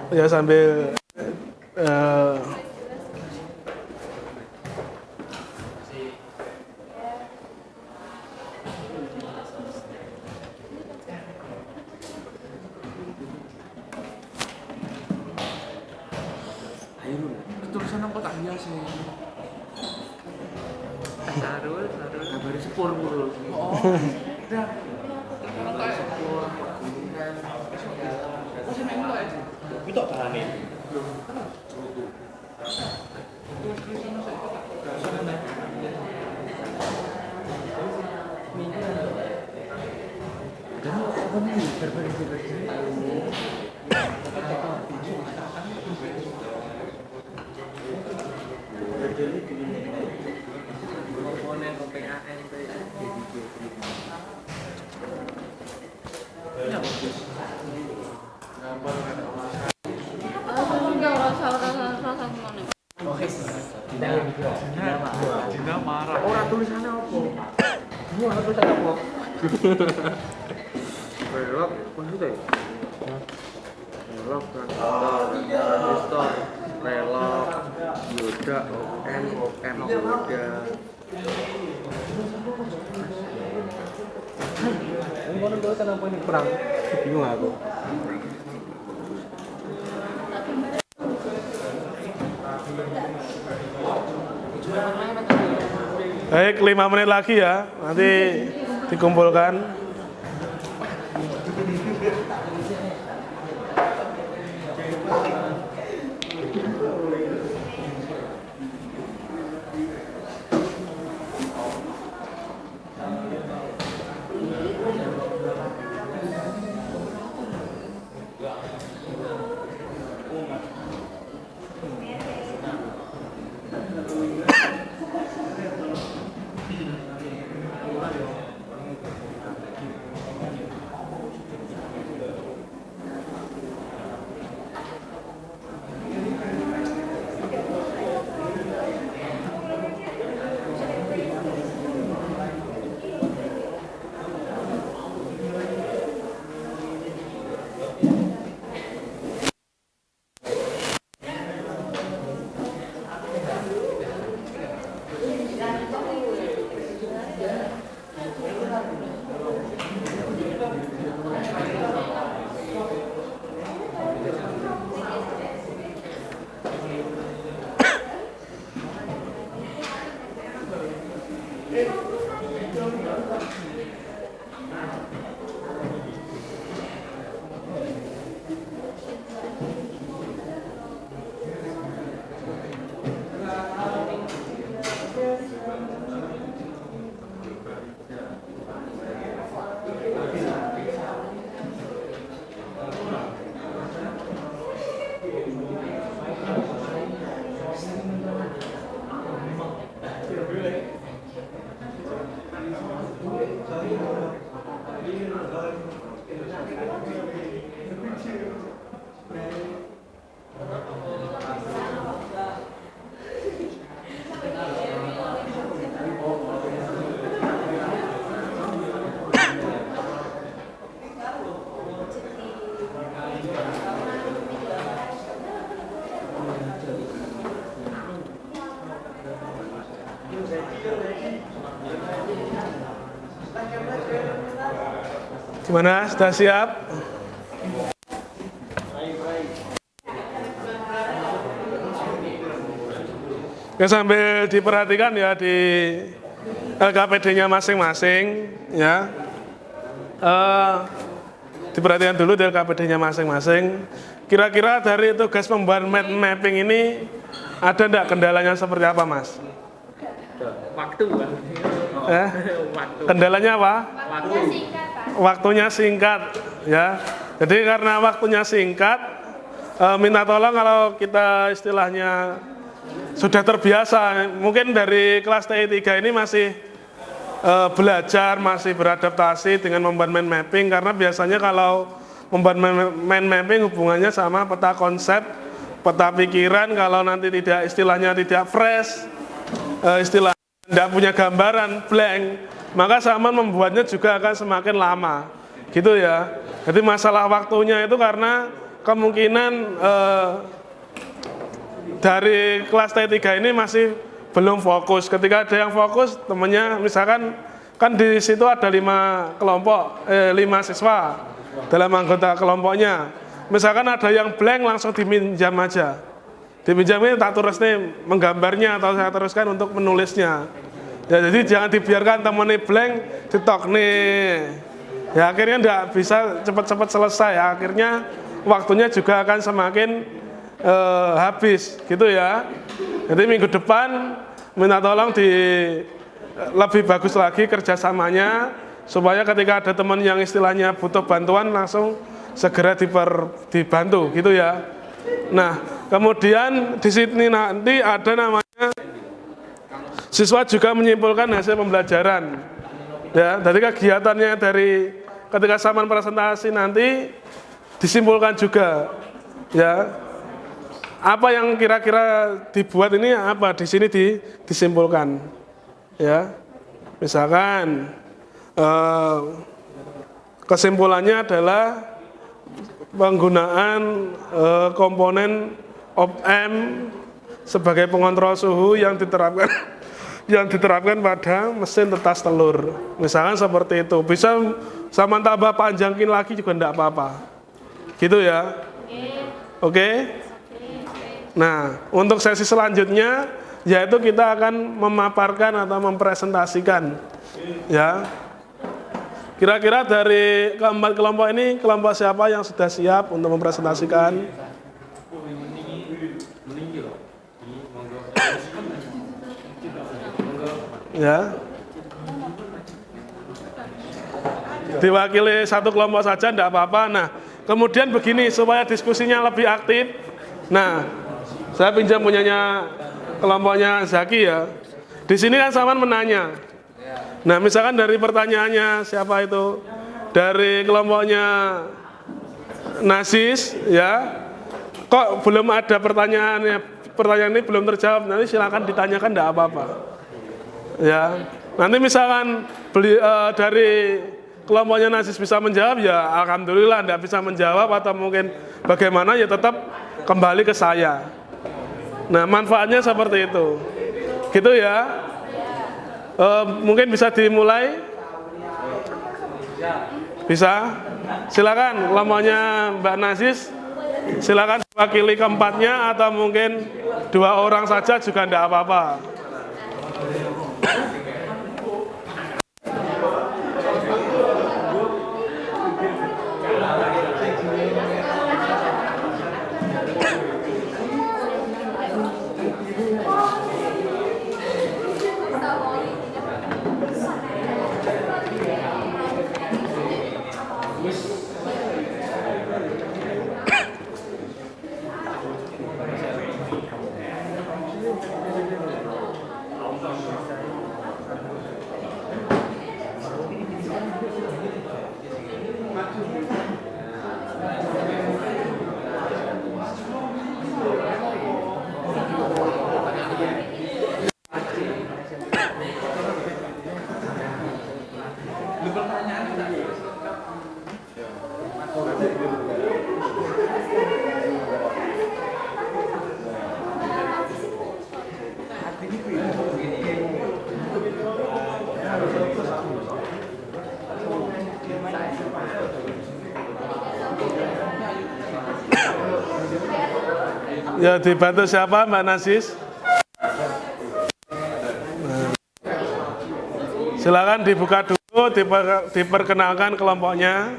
Ya sambil ketulisan apa tak biasa sih? Sarul kabari sepur mulu. Oh. Udah. Kayak sepur. Itu barane. Belok, maksudnya? Belok, transistor, relok, dioda, OM, dioda. Ini kono tuh kenapa ini kurang? Bingung aku. Baik, 5 menit lagi ya, nanti dikumpulkan. Gimana? Sudah siap? Ya, sambil diperhatikan ya di LKPD-nya masing-masing ya. Diperhatikan dulu di LKPD-nya masing-masing. Kira-kira dari tugas pembuatan mapping ini ada enggak kendalanya seperti apa, Mas? Waktu, Bang. Waktu. Kendalanya apa? Waktunya singkat, Pak. Waktunya singkat ya. Jadi karena waktunya singkat, minta tolong kalau kita istilahnya sudah terbiasa, mungkin dari kelas TI 3 ini masih belajar, masih beradaptasi dengan membuat mind mapping, karena biasanya kalau membuat mind mapping hubungannya sama peta konsep, peta pikiran. Kalau nanti tidak istilahnya tidak fresh, istilah tidak punya gambaran, blank, maka Saman membuatnya juga akan semakin lama, gitu ya. Jadi masalah waktunya itu karena kemungkinan dari kelas T3 ini masih belum fokus. Ketika ada yang fokus, temannya misalkan kan di situ ada 5 kelompok, 5 siswa dalam anggota kelompoknya. Misalkan ada yang blank, langsung diminjam aja. Diminjam ini tak terus nih menggambarnya atau saya teruskan untuk menulisnya. Ya, jadi jangan dibiarkan temennya blank, ditok nih. Ya akhirnya tidak bisa cepat-cepat selesai. Ya, akhirnya waktunya juga akan semakin habis, gitu ya. Jadi minggu depan minta tolong lebih bagus lagi kerjasamanya, supaya ketika ada teman yang istilahnya butuh bantuan langsung segera dibantu, gitu ya. Nah, kemudian di sini nanti ada namanya siswa juga menyimpulkan hasil pembelajaran. Ya, dari kegiatannya dari ketika Saman presentasi nanti disimpulkan juga. Ya, apa yang kira-kira dibuat ini apa di sini disimpulkan. Ya, misalkan Kesimpulannya adalah penggunaan komponen op-amp sebagai pengontrol suhu yang diterapkan pada mesin tetas telur. Misalkan seperti itu. Bisa sama tambah panjangin lagi juga enggak apa-apa. Gitu ya. Oke? Nah, untuk sesi selanjutnya yaitu kita akan memaparkan atau mempresentasikan ya. Kira-kira dari keempat kelompok ini, kelompok siapa yang sudah siap untuk mempresentasikan? Ya. Diwakili satu kelompok saja enggak apa-apa. Nah, kemudian begini supaya diskusinya lebih aktif. Nah, saya pinjam punyanya kelompoknya Zaki ya. Di sini kan Saman menanya. Nah, misalkan dari pertanyaannya siapa itu? Dari kelompoknya Nasis ya. Kok belum ada pertanyaannya? Pertanyaan ini belum terjawab. Nanti silakan ditanyakan enggak apa-apa. Ya. Nanti misalkan dari kelompoknya Nasis bisa menjawab ya alhamdulillah, enggak bisa menjawab atau mungkin bagaimana ya tetap kembali ke saya. Nah, manfaatnya seperti itu. Gitu ya. Mungkin bisa dimulai. Bisa. Silakan kelompoknya Mbak Nasis. Silakan wakili keempatnya atau mungkin 2 orang saja juga enggak apa-apa. Ya, dibantu siapa Mbak Nasis? Nah. Silakan dibuka dulu, diperkenalkan kelompoknya.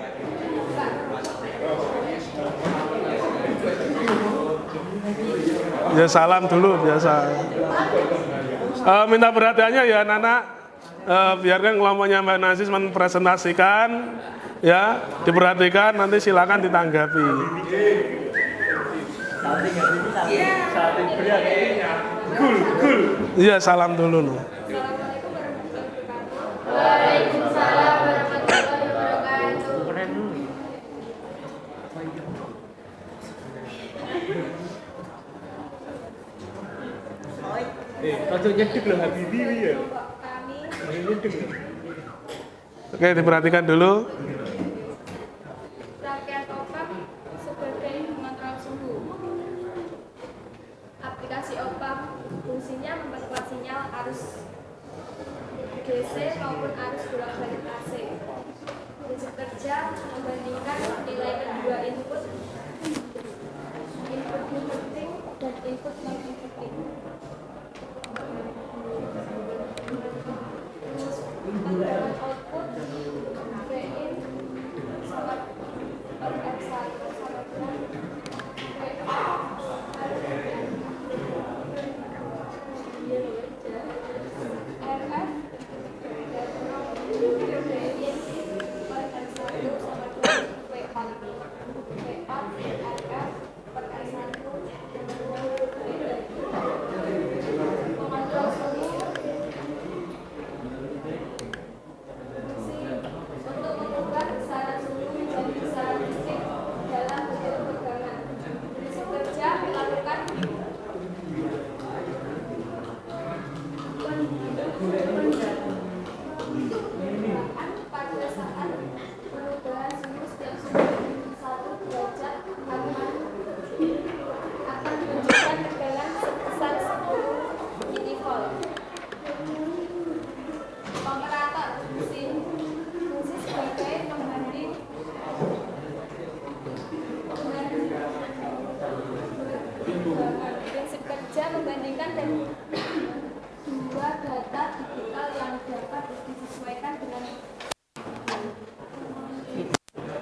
Ya, salam dulu biasa. Minta perhatiannya ya anak-anak, biarkan kelompoknya Mbak Nasis mempresentasikan, ya diperhatikan, nanti silakan ditanggapi. Iya, salam dulu loh. Waalaikumsalam warahmatullahi wabarakatuh. Nyedek loh Habibi ya. Oke, diperhatikan dulu. Rangkaian op-amp sebagai pengontrol suhu. Aplikasi op-amp fungsinya memperkuat sinyal arus DC maupun arus bolak-balik AC. Prinsip kerja membandingkan nilai kedua input inverting dan input non-inverting. Penggunaan output Vin sama RF1 sama dengan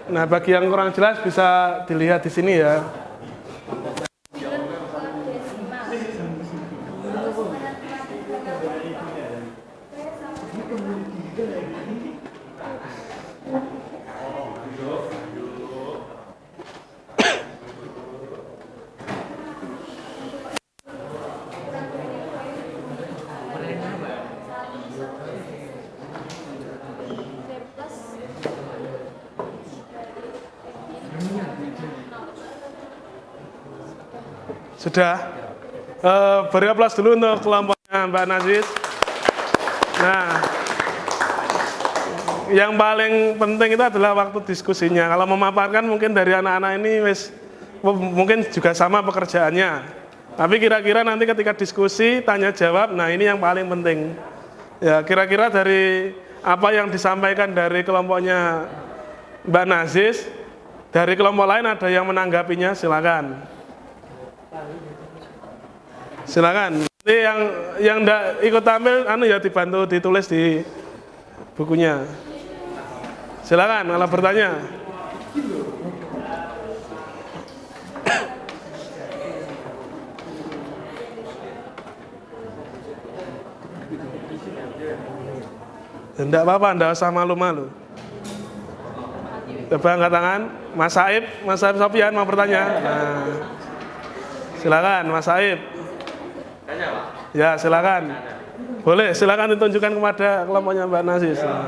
Nah, bagi yang kurang jelas bisa dilihat di sini ya. Sudah. Beri aplaus dulu untuk kelompoknya Mbak Nazis. Nah, yang paling penting itu adalah waktu diskusinya. Kalau memaparkan mungkin dari anak-anak ini mungkin juga sama pekerjaannya. Tapi kira-kira nanti ketika diskusi, tanya jawab, nah ini yang paling penting. Ya, kira-kira dari apa yang disampaikan dari kelompoknya Mbak Nazis, dari kelompok lain ada yang menanggapinya, silakan. Silakan. Nanti yang enggak ikut tampil ya dibantu ditulis di bukunya. Silakan kalau bertanya. Enggak apa-apa, enggak usah malu-malu. Coba angkat tangan, Mas Saib Sofian mau bertanya. Nah, silakan Mas Saib. Ya, silakan. Boleh, silakan ditunjukkan kepada kelompoknya Mbak Nazis. Apa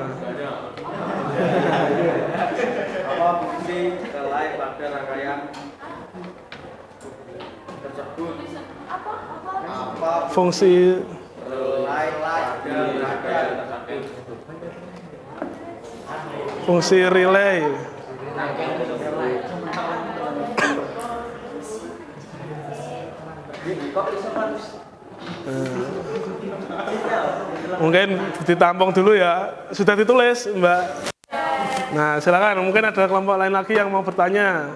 fungsi relay pada rangkaian tersebut? Apa Fungsi relay pada rangkaian tersebut? fungsi relay. Mungkin ditampung dulu ya. Sudah ditulis, Mbak. Nah, silakan. Mungkin ada kelompok lain lagi yang mau bertanya.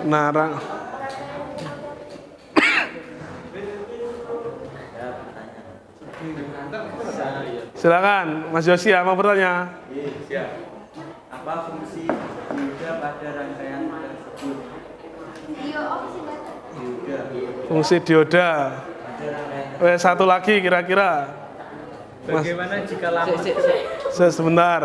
Nah, silakan, Mas Yosia mau bertanya. Apa fungsi dioda pada rangkaian tersebut? Fungsi dioda. Satu lagi kira-kira. Bagaimana jika lampu Sebentar.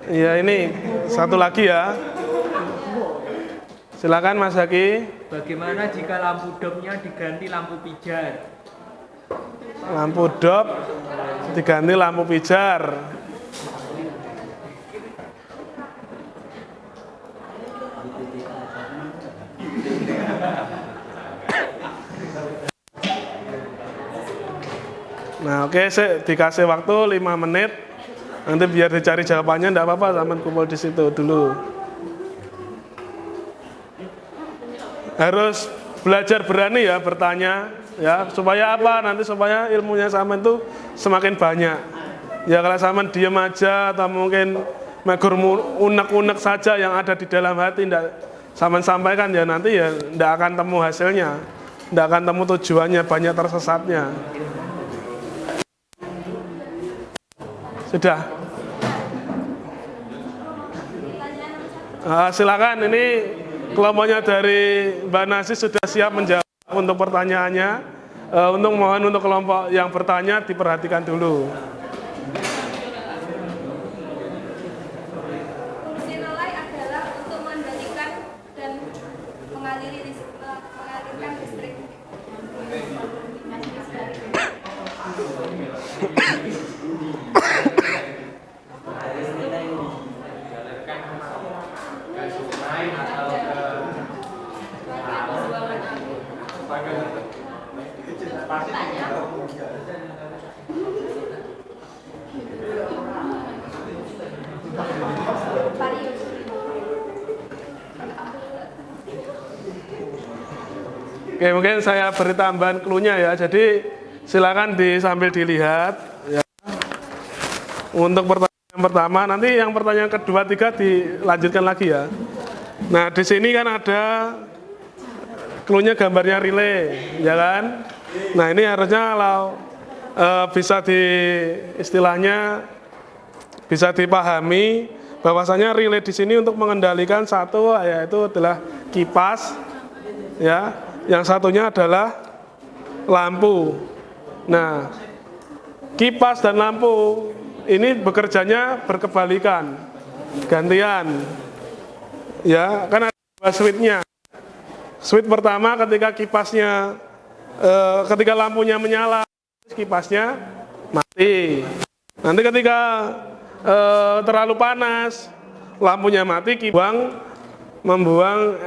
Ya, ini satu lagi ya. Silakan Mas Zaki. Bagaimana jika lampu dopnya diganti lampu pijar? Lampu dop diganti lampu pijar. Nah, oke, dikasih waktu 5 menit. Nanti biar dicari jawabannya, enggak apa-apa, sama kumpul di situ dulu. Harus belajar berani ya, bertanya ya, supaya apa? Nanti supaya ilmunya sama itu semakin banyak. Ya kalau sama diam aja atau mungkin megur unek-unek saja yang ada di dalam hati, enggak sama sampaikan ya, nanti ya enggak akan temu hasilnya, enggak akan temu tujuannya, banyak tersesatnya. Sudah. Silakan, ini kelompoknya dari Mbak Nazis sudah siap menjawab untuk pertanyaannya. Untuk mohon untuk kelompok yang bertanya diperhatikan dulu. Fungsi relay adalah untuk mengendalikan dan mengalirkan listrik. Oke, mungkin saya beri tambahan clue-nya ya. Jadi silakan sambil dilihat ya. Untuk pertanyaan Yang pertama, nanti yang pertanyaan kedua, tiga dilanjutkan lagi ya. Nah, di sini kan ada clue-nya gambarnya relay, ya kan? Nah, ini harusnya kalau bisa istilahnya bisa dipahami bahwasanya relay di sini untuk mengendalikan satu yaitu adalah kipas, ya. Yang satunya adalah lampu. Nah, kipas dan lampu ini bekerjanya berkebalikan, gantian. Ya, kan ada dua switch-nya. Switch pertama ketika kipasnya, ketika lampunya menyala, kipasnya mati. Nanti ketika terlalu panas, lampunya mati, membuang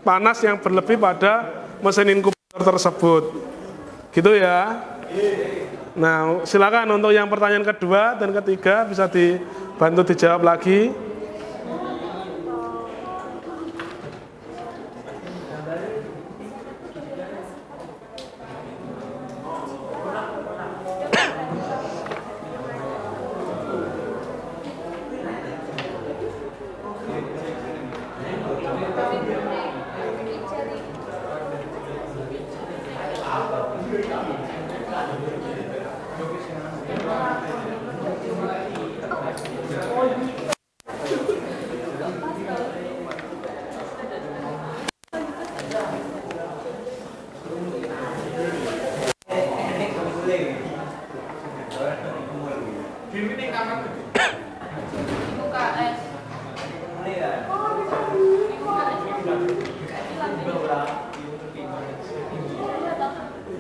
panas yang berlebih pada mesin inkubator tersebut. Gitu ya. Nah, silakan untuk yang pertanyaan kedua dan ketiga bisa dibantu dijawab lagi.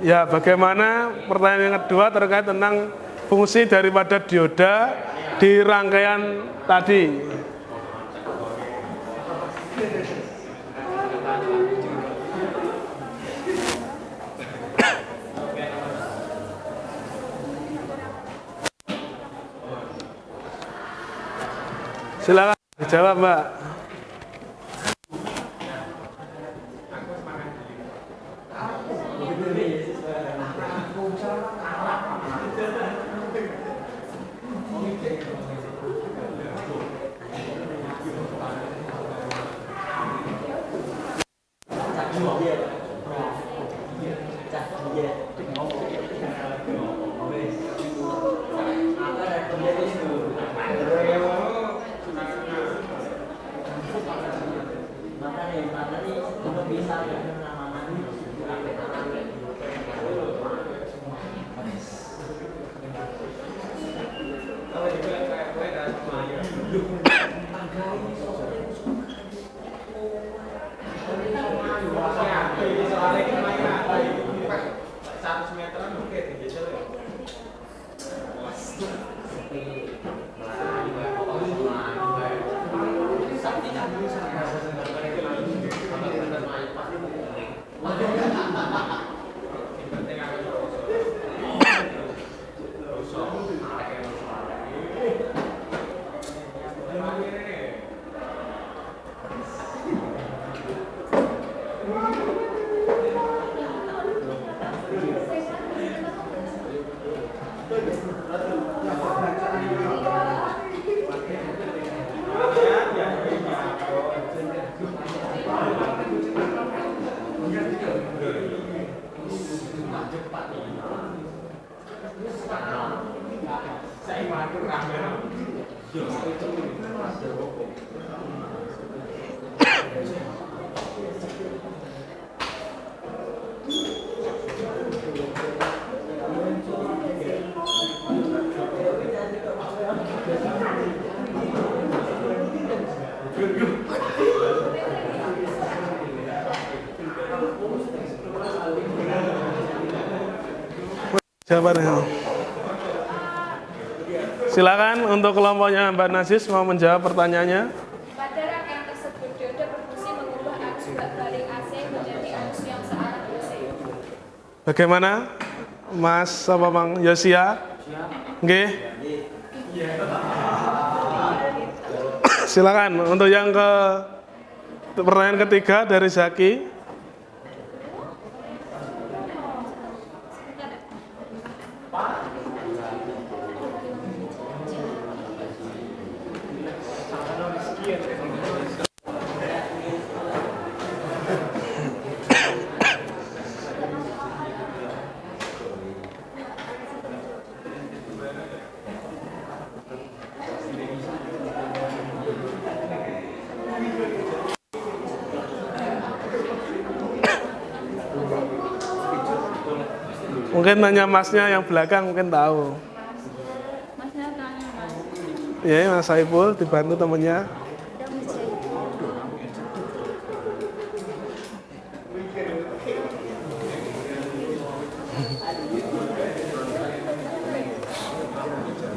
Ya, bagaimana pertanyaan yang kedua terkait tentang fungsi daripada dioda di rangkaian tadi? Silakan dijawab, Mbak. Jawabannya. Silakan untuk kelompoknya Mbak Nazis mau menjawab pertanyaannya. Pada rangkaian tersebut, dioda berfungsi mengubah arus balik AC menjadi arus yang searah DC. Bagaimana, Mas apa Bang Yosia? Nggih. Silakan untuk yang pertanyaan ketiga dari Zaki. Mungkin tanya masnya yang belakang mungkin tahu. Masnya tanya mas. Ya, Mas Saiful dibantu temennya. Ada mas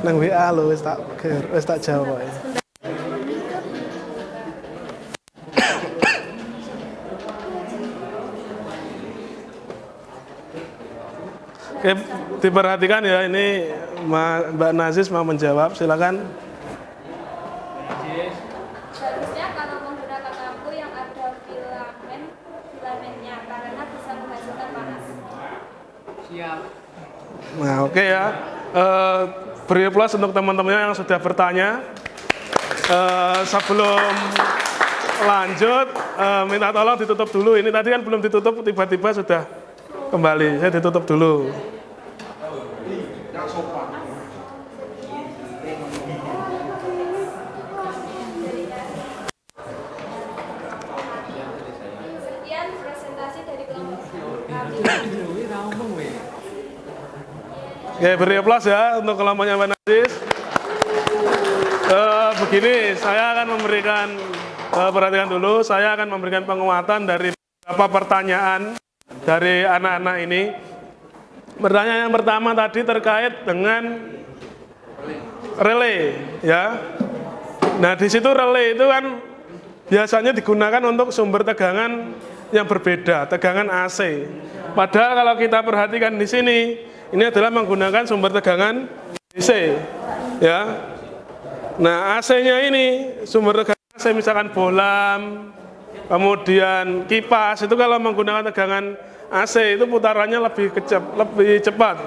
Nang WA lo wis tak jawab. Oke, diperhatikan ya, ini Mbak Nazis mau menjawab, silakan. Harusnya kalau menggunakan lampu yang ada filamennya karena bisa menghasilkan panas. Nah, oke ya. Beri aplaus untuk teman-temannya yang sudah bertanya. Sebelum lanjut, minta tolong ditutup dulu. Ini tadi kan belum ditutup, tiba-tiba sudah kembali. Saya ditutup dulu. Sekian presentasi dari kelompok kami. Oke, beri aplaus ya untuk kelompoknya Mbak Nazis. Begini, saya akan memberikan, perhatikan dulu, saya akan memberikan penguatan dari beberapa pertanyaan dari anak-anak ini. Pertanyaan yang pertama tadi terkait dengan relay, ya. Nah, di situ relay itu kan biasanya digunakan untuk sumber tegangan yang berbeda, tegangan AC. Padahal kalau kita perhatikan di sini, ini adalah menggunakan sumber tegangan DC, ya. Nah, AC-nya ini sumber tegangan AC, misalkan bohlam, kemudian kipas, itu kalau menggunakan tegangan AC itu putarannya lebih cepat,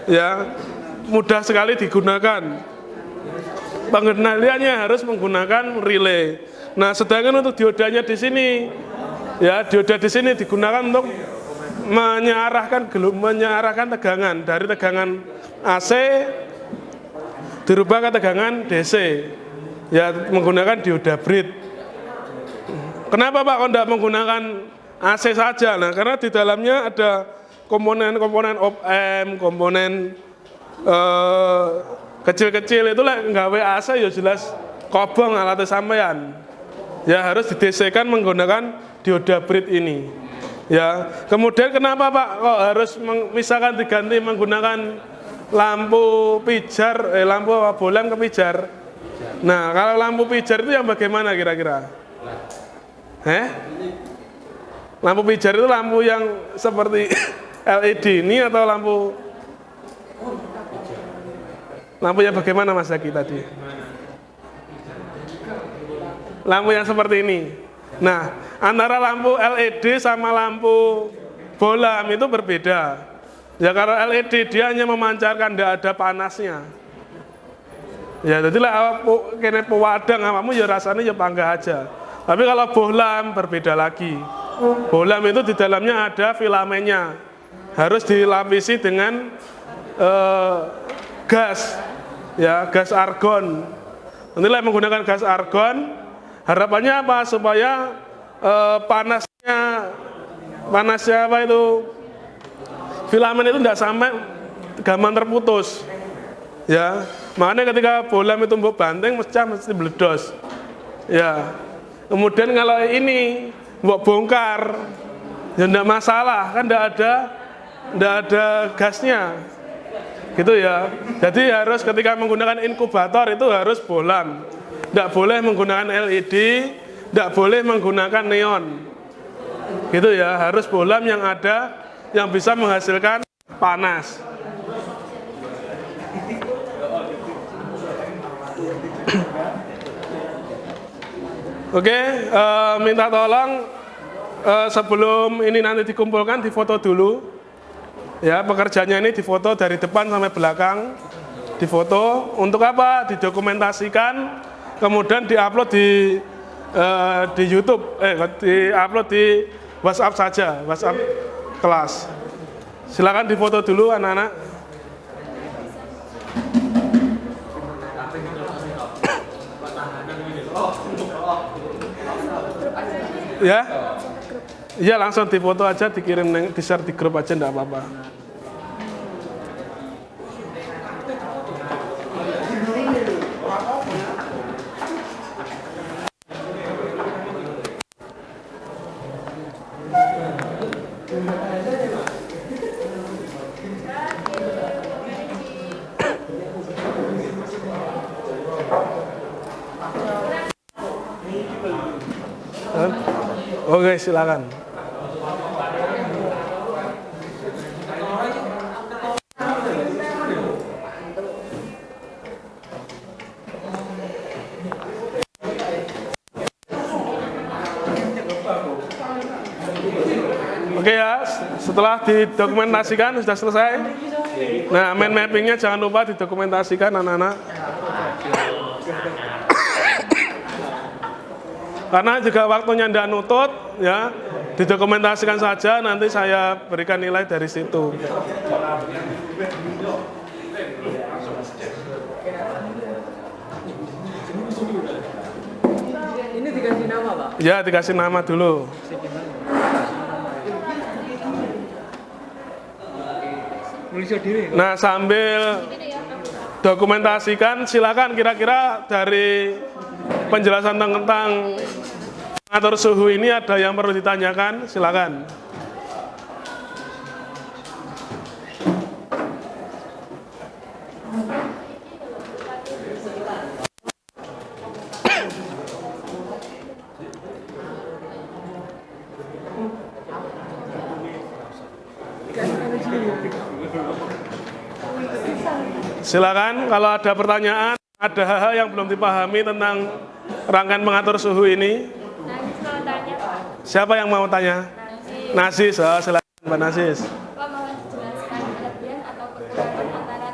ya, mudah sekali digunakan. Pengendaliannya harus menggunakan relay. Nah, sedangkan untuk diodanya di sini, ya, dioda di sini digunakan untuk mengarahkan tegangan dari tegangan AC dirubah ke tegangan DC, ya, menggunakan dioda brid. Kenapa Pak kok tidak menggunakan AC saja? Nah, karena di dalamnya ada komponen-komponen op-amp, komponen kecil-kecil, itulah nggawe AC ya jelas kobong alatnya sampean. Ya harus di-DC-kan menggunakan dioda brid ini. Ya, kemudian kenapa Pak kok harus misalkan diganti menggunakan lampu pijar, lampu bohlam ke pijar? Nah, kalau lampu pijar itu yang bagaimana kira-kira? Lampu pijar itu lampu yang seperti LED ini atau lampu yang bagaimana Mas Zaki tadi? Lampu yang seperti ini. Nah, antara lampu LED sama lampu bohlam itu berbeda. Ya, kalau LED dia hanya memancarkan, tidak ada panasnya. Ya, jadilah kene pewadang apamu ya rasanya ya panggah aja. Tapi kalau bohlam berbeda lagi. Bohlam itu di dalamnya ada filamennya. Harus dilapisi dengan gas. Ya, gas argon. Nantilah menggunakan gas argon, harapannya apa? Supaya panasnya apa itu? Filamen itu tidak sampai gampang terputus. Ya, makanya ketika bohlam itu mbok banteng mesti meledos. Ya. Kemudian kalau ini mbok bongkar, ya tidak masalah, kan tidak ada gasnya. Gitu ya. Jadi harus ketika menggunakan inkubator itu harus bohlam. Tidak boleh menggunakan LED, tidak boleh menggunakan neon. Gitu ya, harus bohlam yang ada yang bisa menghasilkan panas. Oke, minta tolong sebelum ini nanti dikumpulkan difoto dulu. Ya, pekerjaannya ini difoto dari depan sampai belakang. Difoto untuk apa? Didokumentasikan kemudian diupload di YouTube, diupload di WhatsApp saja, WhatsApp kelas. Silakan difoto dulu anak-anak. Ya, iya langsung difoto aja, dikirim, di-share di grup aja, enggak apa-apa. Oke, silakan. Oke ya, setelah didokumentasikan sudah selesai. Nah, mind mappingnya jangan lupa didokumentasikan anak-anak. Karena juga waktunya tidak nutut, ya didokumentasikan saja. Nanti saya berikan nilai dari situ. Ini dikasih nama, Pak? Ya, dikasih nama dulu. Nah, sambil dokumentasikan, silakan kira-kira dari penjelasan tentang mengatur suhu ini ada yang perlu ditanyakan, silakan. Silakan kalau ada pertanyaan, ada hal-hal yang belum dipahami tentang rangkaian mengatur suhu ini. Siapa yang mau tanya? Nasis, oh, silakan Mbak Nasis. Pak, mau dijelaskan kelebihan atau kekurangan antara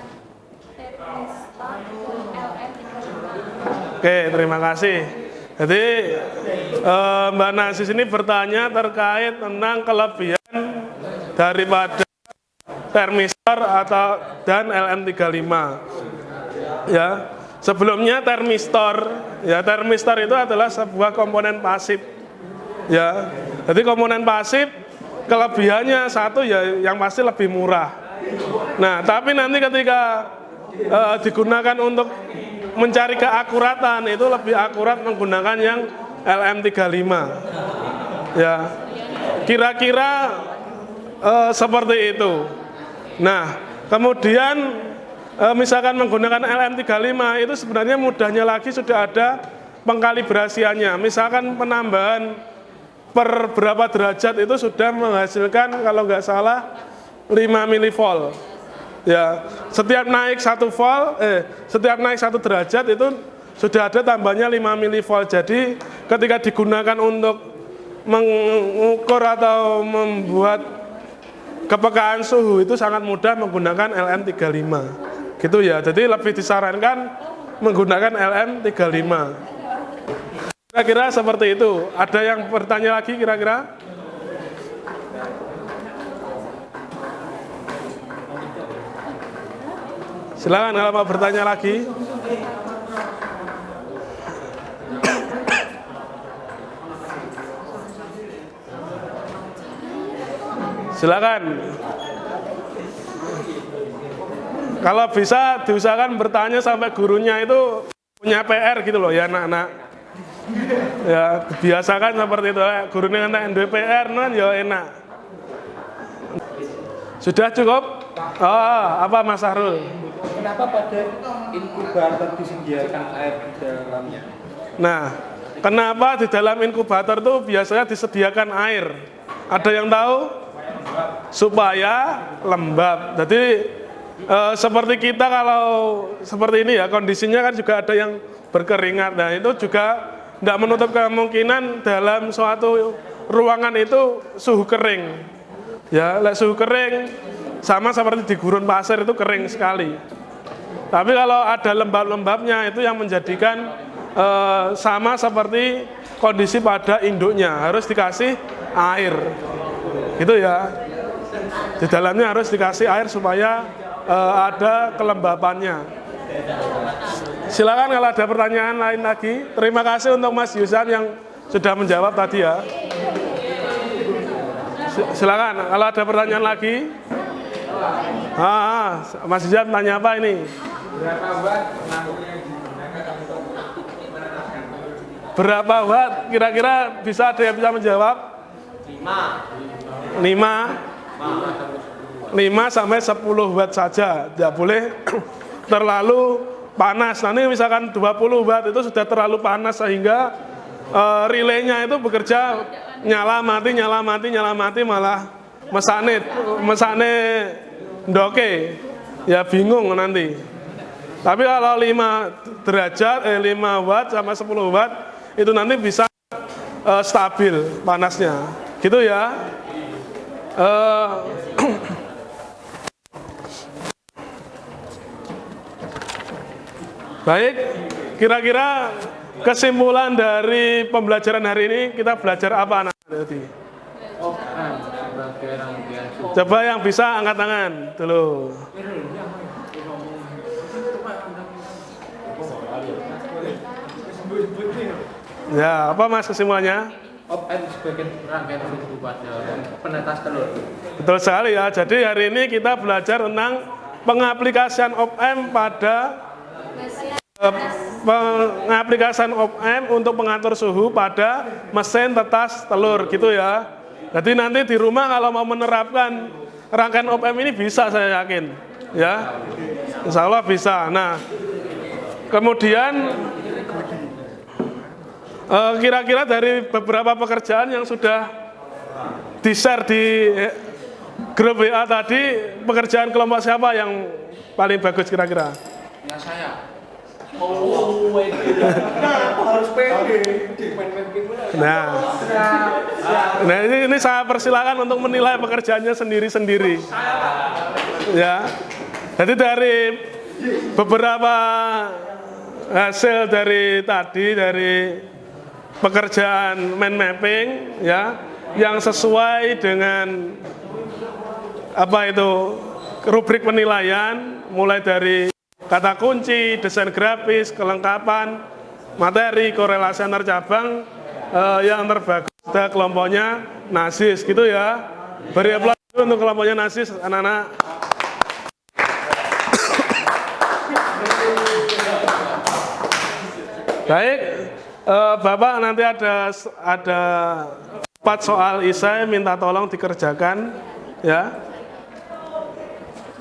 termistor dan LM35? Oke, terima kasih. Jadi Mbak Nasis ini bertanya terkait tentang kelebihan daripada termistor dan LM35. Ya, sebelumnya termistor itu adalah sebuah komponen pasif. Ya, jadi komponen pasif kelebihannya satu ya yang pasti lebih murah. Nah, tapi nanti ketika digunakan untuk mencari keakuratan itu lebih akurat menggunakan yang LM35. Ya, kira-kira seperti itu. Nah, kemudian misalkan menggunakan LM35 itu sebenarnya mudahnya lagi sudah ada pengkalibrasiannya. Misalkan penambahan per berapa derajat itu sudah menghasilkan kalau nggak salah 5 mV. Ya, setiap naik 1 derajat itu sudah ada tambahnya 5 mV. Jadi ketika digunakan untuk mengukur atau membuat kepekaan suhu itu sangat mudah menggunakan LM35. Gitu ya. Jadi lebih disarankan menggunakan LM35. Kira-kira seperti itu. Ada yang bertanya lagi kira-kira? Silakan kalau mau bertanya lagi. Silakan. Kalau bisa diusahakan bertanya sampai gurunya itu punya PR gitu loh ya anak-anak. Ya biasakan seperti itu. Gurunya ngantek PR kan ya enak. Sudah cukup? Oh, apa Mas Sahrul? Kenapa pada inkubator disediakan air di dalamnya? Nah, kenapa di dalam inkubator itu biasanya disediakan air? Ada yang tahu? Supaya lembab. Jadi seperti kita kalau seperti ini ya kondisinya kan juga ada yang berkeringat. Nah itu juga tidak menutup kemungkinan dalam suatu ruangan itu suhu kering. Ya, suhu kering sama seperti di gurun pasir itu kering sekali. Tapi kalau ada lembab-lembabnya itu yang menjadikan sama seperti kondisi pada induknya, harus dikasih air gitu ya. Di dalamnya harus dikasih air supaya ada kelembapannya. Silakan kalau ada pertanyaan lain lagi. Terima kasih untuk Mas Yusam yang sudah menjawab tadi ya. Silakan kalau ada pertanyaan lagi. Mas Yusam tanya apa ini? Berapa watt? Kira-kira bisa ada yang bisa menjawab? 5 sampai 10 watt saja. Tidak boleh terlalu panas. Nanti misalkan 20 watt itu sudah terlalu panas sehingga relaynya itu bekerja nyala mati malah mesane ndoke. Ya bingung nanti. Tapi kalau 5 derajat 5 watt sama 10 watt itu nanti bisa stabil panasnya. Gitu ya. Baik, kira-kira kesimpulan dari pembelajaran hari ini kita belajar apa anak tadi? Coba yang bisa angkat tangan dulu. Ya, apa Mas kesimpulannya? Op-M sebagai rangkaian suhu pada penetas telur. Betul sekali ya. Jadi hari ini kita belajar tentang pengaplikasian op-M pada pengaplikasian op-M untuk mengatur suhu pada mesin tetas telur gitu ya. Jadi nanti di rumah kalau mau menerapkan rangkaian op-M ini bisa, saya yakin ya. Insya Allah bisa. Nah, kemudian kira-kira dari beberapa pekerjaan yang sudah di-share di grup WA tadi, pekerjaan kelompok siapa yang paling bagus kira-kira? Ya saya. Nah, ini saya persilakan untuk menilai pekerjaannya sendiri-sendiri. Ya, jadi dari beberapa hasil dari tadi dari pekerjaan mind mapping ya, yang sesuai dengan apa itu rubrik penilaian, mulai dari kata kunci, desain grafis, kelengkapan, materi, korelasi antar cabang, yang terbagus ada kelompoknya NASIS gitu ya. Beri aplaus untuk kelompoknya NASIS, anak-anak. Baik, Bapak nanti ada 4 soal isai, minta tolong dikerjakan ya.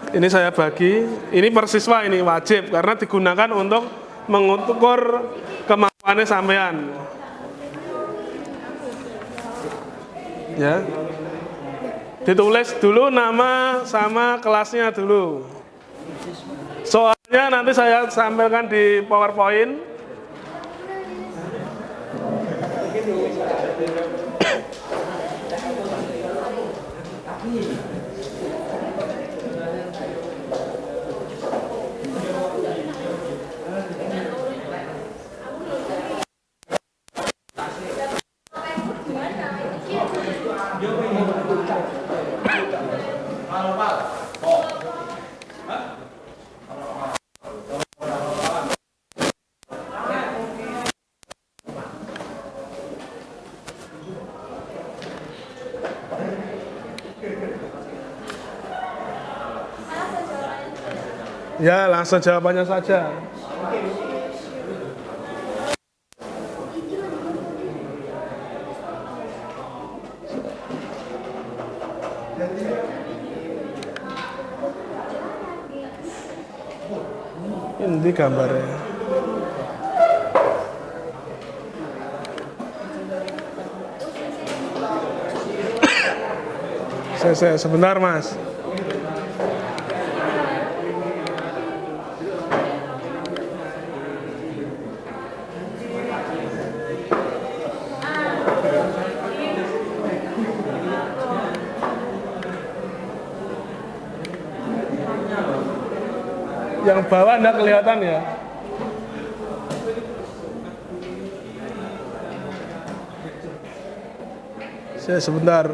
Ini saya bagi, ini persiswa, ini wajib karena digunakan untuk mengukur kemampuannya sampean. Ya. Ditulis dulu nama sama kelasnya dulu. Soalnya nanti saya sampaikan di PowerPoint. Ya, langsung jawabannya saja. Ini gambarnya. Sebentar, Mas. Yang bawah enggak kelihatan ya? Sebentar.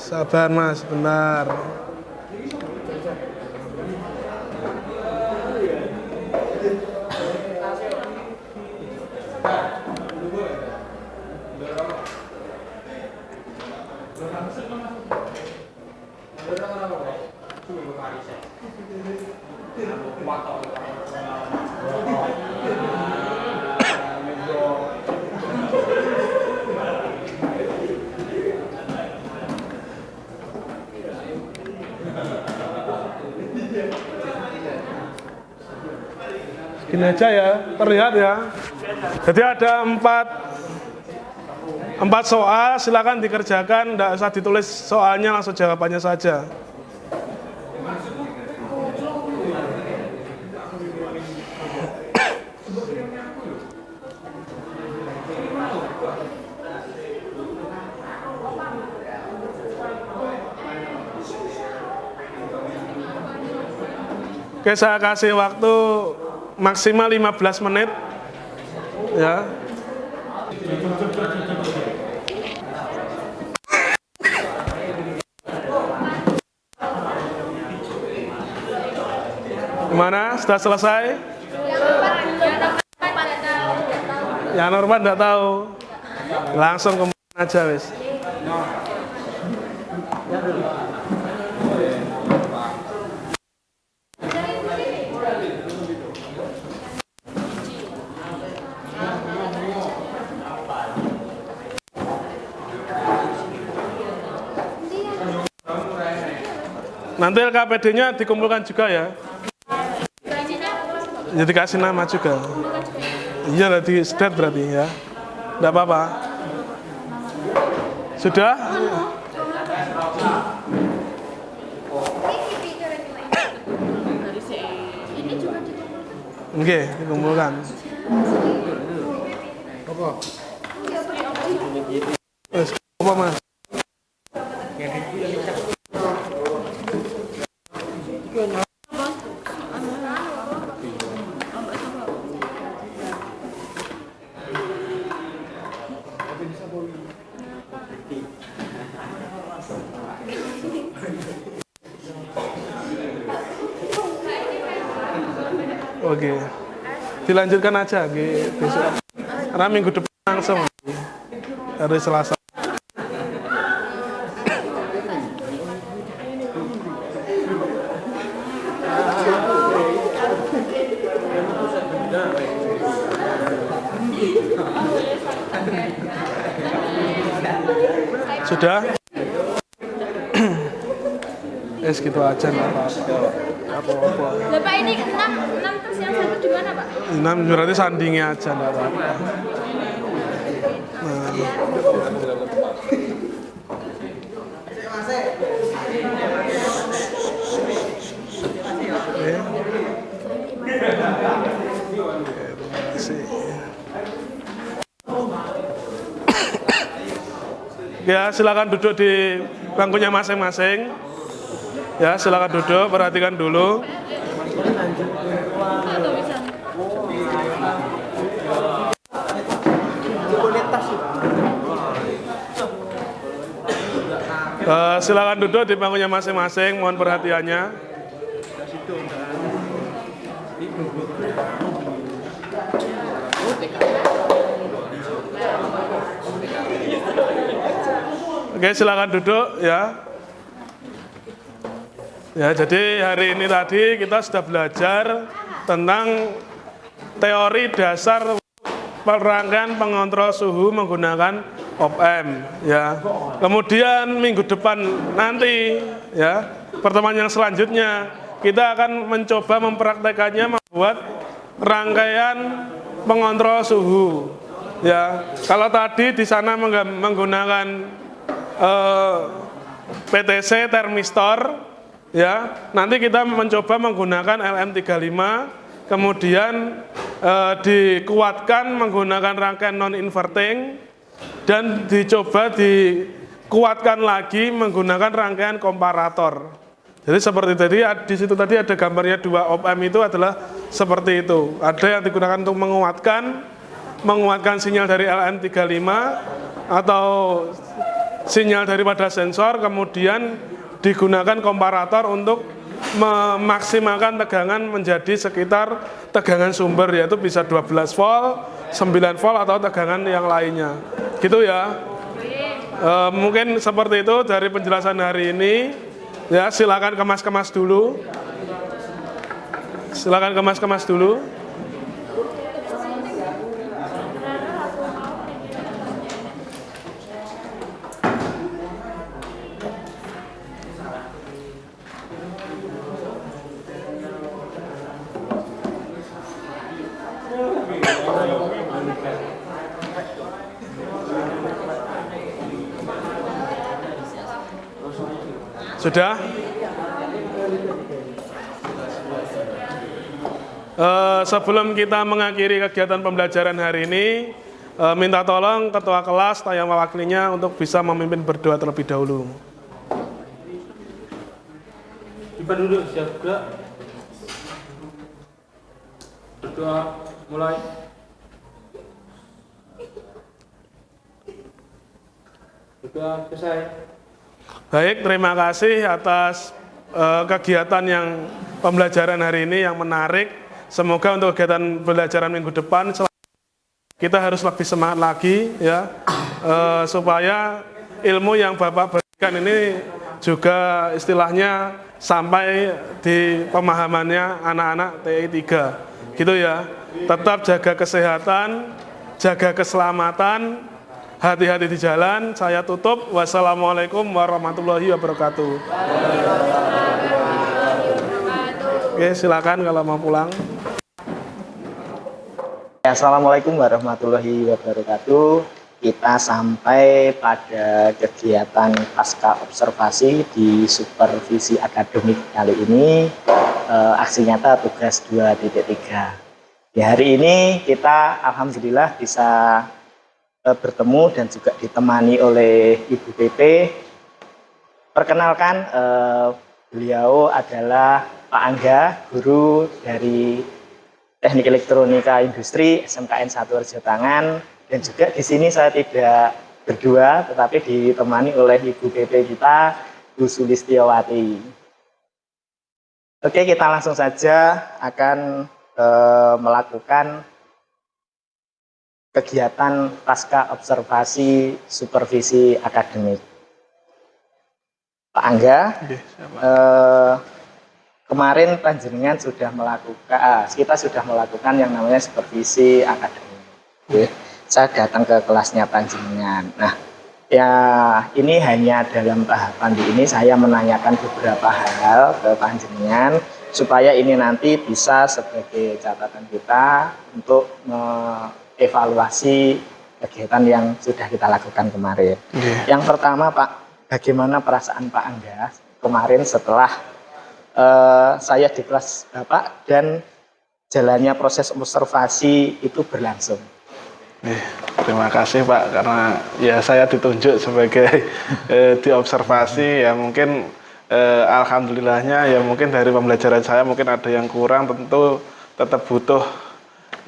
Sabar Mas, benar. Gini aja ya, terlihat ya. Jadi ada empat soal, silakan dikerjakan, tidak usah ditulis soalnya, langsung jawabannya saja. Oke, saya kasih waktu maksimal 15 menit ya. Gimana? Sudah selesai? Yang normal enggak tahu. Langsung kemana aja wis. Nanti LKPD-nya dikumpulkan juga ya. Ya dikasih nama juga. Iya lah di stat berarti ya. Enggak apa-apa. Sudah? Oke, dikumpulkan. Apa Mas? Oke, dilanjutkan aja besok. Karena minggu depan langsung hari Selasa. Sudah? Gitu aja nggak apa-apa. Bapak ini 6 terus yang satu di mana Pak? 6 berarti sandingnya aja nggak apa-apa. Nah. Ya, silakan duduk di bangkunya masing-masing. Ya, silakan duduk, perhatikan dulu. Silakan duduk di bangkunya masing-masing, mohon perhatiannya. Oke, silakan duduk ya. Ya, jadi hari ini tadi kita sudah belajar tentang teori dasar rangkaian pengontrol suhu menggunakan op-amp ya. Kemudian minggu depan nanti ya, pertemuan yang selanjutnya kita akan mencoba mempraktekannya membuat rangkaian pengontrol suhu ya. Kalau tadi di sana menggunakan PTC termistor ya, nanti kita mencoba menggunakan LM35, kemudian dikuatkan menggunakan rangkaian non-inverting, dan dicoba dikuatkan lagi menggunakan rangkaian komparator. Jadi seperti tadi di situ tadi ada gambarnya 2 op-amp itu adalah seperti itu. Ada yang digunakan untuk menguatkan sinyal dari LM35 atau sinyal daripada sensor, kemudian digunakan komparator untuk memaksimalkan tegangan menjadi sekitar tegangan sumber, yaitu bisa 12 volt, 9 volt atau tegangan yang lainnya. Gitu ya. Mungkin seperti itu dari penjelasan hari ini. Ya, silakan kemas-kemas dulu. Silakan kemas-kemas dulu. Sudah? Sebelum kita mengakhiri kegiatan pembelajaran hari ini, minta tolong ketua kelas atau yang mewakilinya untuk bisa memimpin berdoa terlebih dahulu. Depan duduk, siap gerak. Berdoa, mulai. Berdoa, selesai. Baik, terima kasih atas kegiatan yang pembelajaran hari ini yang menarik. Semoga untuk kegiatan pembelajaran minggu depan kita harus lebih semangat lagi ya, supaya ilmu yang Bapak berikan ini juga istilahnya sampai di pemahamannya anak-anak TI 3 gitu ya. Tetap jaga kesehatan, jaga keselamatan, hati-hati di jalan. Saya tutup. Wassalamualaikum warahmatullahi wabarakatuh. Oke, silakan kalau mau pulang. Assalamualaikum warahmatullahi wabarakatuh. Kita sampai pada kegiatan pasca observasi di supervisi akademik kali ini, aksi nyata tugas 2.3. Di hari ini kita alhamdulillah bisa bertemu dan juga ditemani oleh Ibu PP. Perkenalkan, beliau adalah Pak Angga, guru dari Teknik Elektronika Industri SMKN 1 Rejotangan, dan juga di sini saya tidak berdua tetapi ditemani oleh Ibu PP kita, Bu Sulistiawati. Oke, kita langsung saja akan melakukan kegiatan pasca observasi supervisi akademik. Pak Angga, kemarin panjenengan sudah melakukan, kita sudah melakukan yang namanya supervisi akademik. Saya datang ke kelasnya panjenengan. Nah, ya ini hanya dalam tahapan di ini saya menanyakan beberapa hal ke panjenengan supaya ini nanti bisa sebagai catatan kita untuk evaluasi kegiatan yang sudah kita lakukan kemarin. Yang pertama, Pak, bagaimana perasaan Pak Angga kemarin setelah saya di kelas Bapak dan jalannya proses observasi itu berlangsung? Terima kasih Pak, karena ya saya ditunjuk sebagai diobservasi, ya mungkin alhamdulillahnya ya mungkin dari pembelajaran saya mungkin ada yang kurang, tentu tetap butuh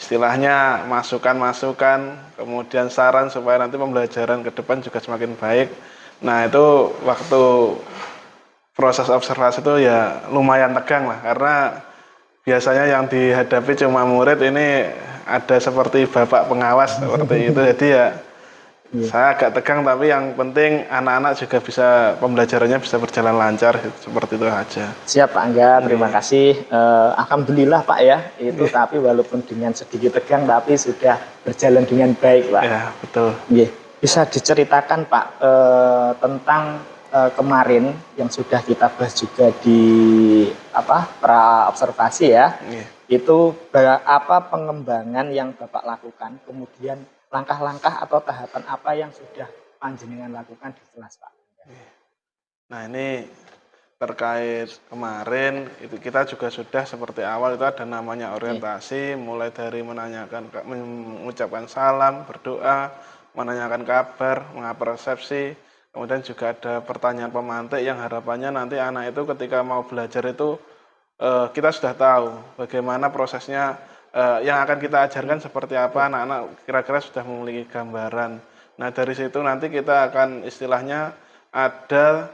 istilahnya masukan-masukan, kemudian saran supaya nanti pembelajaran ke depan juga semakin baik. Nah, itu waktu proses observasi itu ya lumayan tegang lah, karena biasanya yang dihadapi cuma murid, ini ada seperti bapak pengawas seperti itu. Jadi ya saya agak tegang, tapi yang penting anak-anak juga bisa, pembelajarannya bisa berjalan lancar, seperti itu aja. Siap Pak Angga, terima kasih. Alhamdulillah Pak ya, itu tapi walaupun dengan sedikit tegang tapi sudah berjalan dengan baik Pak. Ya, betul. Bisa diceritakan Pak tentang kemarin yang sudah kita bahas juga di pra observasi ya, itu apa pengembangan yang Bapak lakukan, kemudian langkah-langkah atau tahapan apa yang sudah panjenengan lakukan di kelas Pak? Nah, ini terkait kemarin itu kita juga sudah seperti awal itu ada namanya orientasi, mulai dari menanyakan, mengucapkan salam, berdoa, menanyakan kabar, mengapresiasi. Kemudian juga ada pertanyaan pemantik yang harapannya nanti anak itu ketika mau belajar itu kita sudah tahu bagaimana prosesnya, yang akan kita ajarkan seperti apa, anak-anak kira-kira sudah memiliki gambaran. Nah, dari situ nanti kita akan istilahnya ada,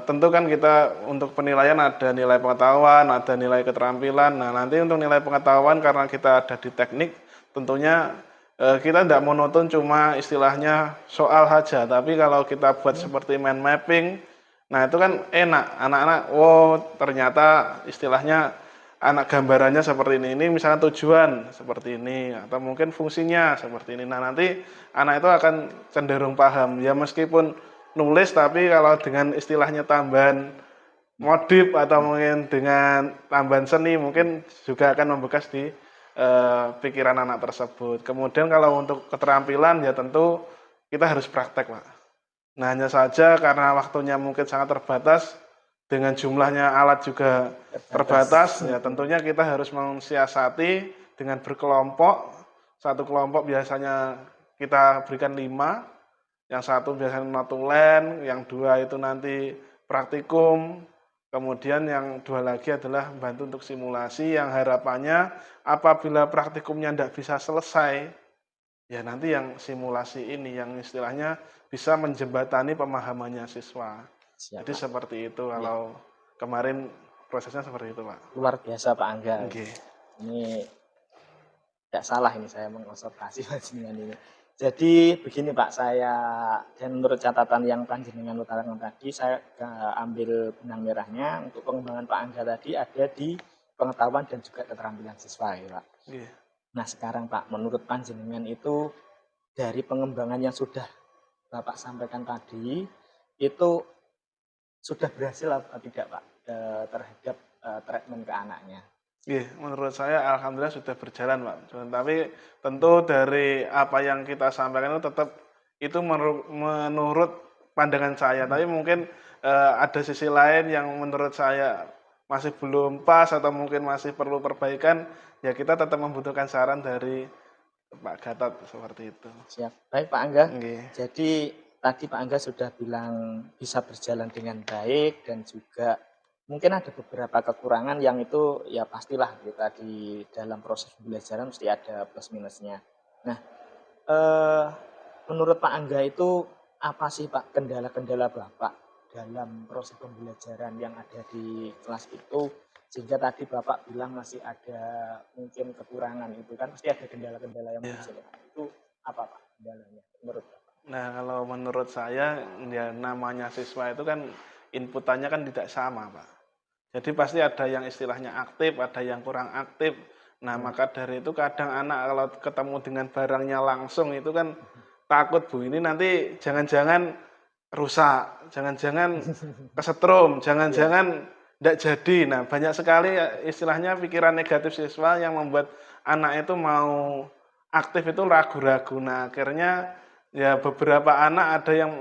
tentu kan kita untuk penilaian ada nilai pengetahuan, ada nilai keterampilan. Nah, nanti untuk nilai pengetahuan karena kita ada di teknik, tentunya kita tidak monoton cuma istilahnya soal saja, tapi kalau kita buat seperti mind mapping, nah itu kan enak, anak-anak, oh ternyata istilahnya anak gambarannya seperti ini misalnya tujuan seperti ini, atau mungkin fungsinya seperti ini. Nah nanti anak itu akan cenderung paham, ya meskipun nulis tapi kalau dengan istilahnya tambahan modif atau mungkin dengan tambahan seni mungkin juga akan membekas di pikiran anak tersebut. Kemudian kalau untuk keterampilan ya tentu kita harus praktek, Pak. Nah, hanya saja karena waktunya mungkin sangat terbatas, dengan jumlahnya alat juga terbatas, ya tentunya kita harus mensiasati dengan berkelompok. Satu kelompok biasanya kita berikan 5, yang satu biasanya notulen, yang 2 itu nanti praktikum, kemudian yang 2 lagi adalah bantu untuk simulasi yang harapannya apabila praktikumnya tidak bisa selesai, ya nanti yang simulasi ini yang istilahnya bisa menjembatani pemahamannya siswa. Siap, Jadi Pak. seperti itu kalau kemarin prosesnya seperti itu, Pak. Luar biasa Pak Angga. Oke. Ini tidak salah ini saya mengobservasi panjenengan ini. Jadi begini Pak, saya dan menurut catatan yang panjenengan utarakan tadi, saya ambil benang merahnya untuk pengembangan Pak Angga tadi ada di pengetahuan dan juga keterampilan siswa ya Pak. Oke. Nah sekarang Pak, menurut panjenengan itu dari pengembangan yang sudah Bapak sampaikan tadi, itu sudah berhasil atau tidak Pak terhadap treatment ke anaknya? Iya, menurut saya alhamdulillah sudah berjalan, Pak. Tapi tentu dari apa yang kita sampaikan itu tetap itu menurut pandangan saya. Tapi mungkin ada sisi lain yang menurut saya masih belum pas atau mungkin masih perlu perbaikan. Ya kita tetap membutuhkan saran dari Pak Gatot seperti itu. Siap. Baik Pak Angga. Oke. Jadi tadi Pak Angga sudah bilang bisa berjalan dengan baik dan juga mungkin ada beberapa kekurangan yang itu ya pastilah kita di dalam proses pembelajaran mesti ada plus minusnya. Nah, menurut Pak Angga itu apa sih Pak kendala-kendala Bapak dalam proses pembelajaran yang ada di kelas itu sehingga tadi Bapak bilang masih ada mungkin kekurangan itu kan pasti ada kendala-kendala yang muncul. Itu apa Pak kendalanya menurut Bapak? Nah, kalau menurut saya ya namanya siswa itu kan inputannya kan tidak sama, Pak. Jadi pasti ada yang istilahnya aktif, ada yang kurang aktif. Nah, maka dari itu kadang anak kalau ketemu dengan barangnya langsung itu kan takut, Bu, ini nanti jangan-jangan rusak, jangan-jangan kesetrum, jangan-jangan tidak jadi. Nah, banyak sekali istilahnya pikiran negatif siswa yang membuat anak itu mau aktif itu ragu-ragu. Nah, akhirnya ya beberapa anak ada yang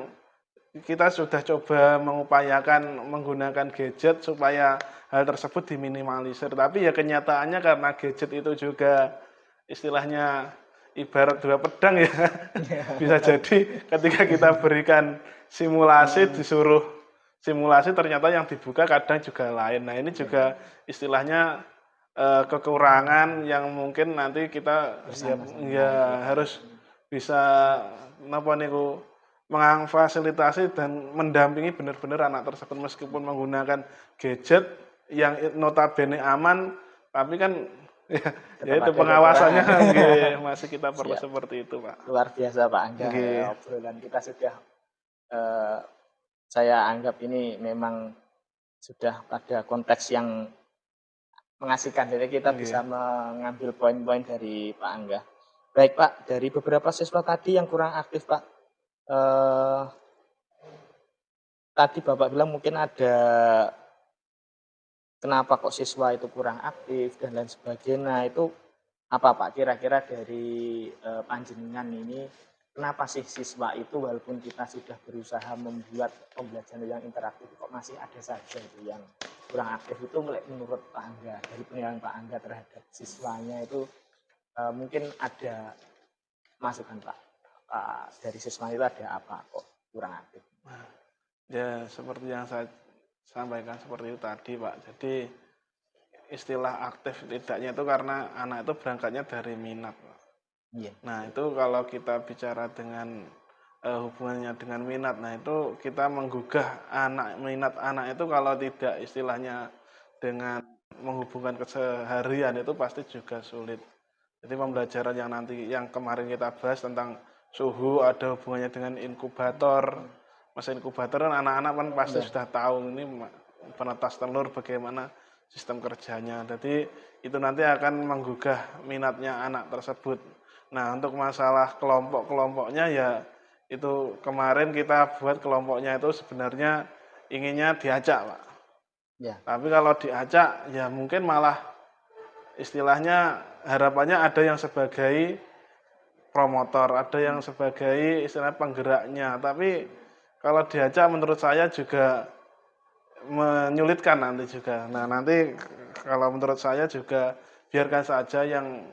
kita sudah coba mengupayakan menggunakan gadget supaya hal tersebut diminimalisir. Tapi ya kenyataannya karena gadget itu juga istilahnya ibarat 2 pedang ya. Bisa jadi ketika kita berikan simulasi disuruh simulasi ternyata yang dibuka kadang juga lain. Nah ini juga istilahnya kekurangan yang mungkin nanti kita ya harus bisa memfasilitasi dan mendampingi benar-benar anak tersebut meskipun menggunakan gadget yang notabene aman, tapi kan ya itu pengawasannya masih kita perlu seperti itu, Pak. Luar biasa Pak Angga, obrolan kita sudah saya anggap ini memang sudah pada konteks yang mengasihkan, jadi kita bisa mengambil poin-poin dari Pak Angga. Baik Pak, dari beberapa siswa tadi yang kurang aktif Pak, tadi Bapak bilang mungkin ada kenapa kok siswa itu kurang aktif dan lain sebagainya. Itu apa Pak kira-kira dari panjenengan ini kenapa sih siswa itu walaupun kita sudah berusaha membuat pembelajaran yang interaktif kok masih ada saja itu yang kurang aktif itu menurut Pak Angga, dari penilaian Pak Angga terhadap siswanya itu mungkin ada masukan Pak. Dari siswa itu ada apa kok kurang aktif? Ya seperti yang saya sampaikan seperti itu tadi Pak. Jadi istilah aktif tidaknya itu karena anak itu berangkatnya dari minat Pak. Iya. Nah itu kalau kita bicara dengan hubungannya dengan minat, nah itu kita menggugah minat anak itu kalau tidak istilahnya dengan menghubungkan keseharian itu pasti juga sulit. Jadi pembelajaran yang nanti yang kemarin kita bahas tentang suhu ada hubungannya dengan inkubator. Masa inkubator kan anak-anak kan pasti sudah tahu ini penetas telur bagaimana sistem kerjanya. Jadi itu nanti akan menggugah minatnya anak tersebut. Nah untuk masalah kelompok-kelompoknya ya itu kemarin kita buat kelompoknya itu sebenarnya inginnya diajak Pak. Ya. Tapi kalau diajak ya mungkin malah istilahnya harapannya ada yang sebagai promotor, ada yang sebagai istilah penggeraknya. Tapi kalau diajak menurut saya juga menyulitkan nanti juga. Nah nanti kalau menurut saya juga biarkan saja yang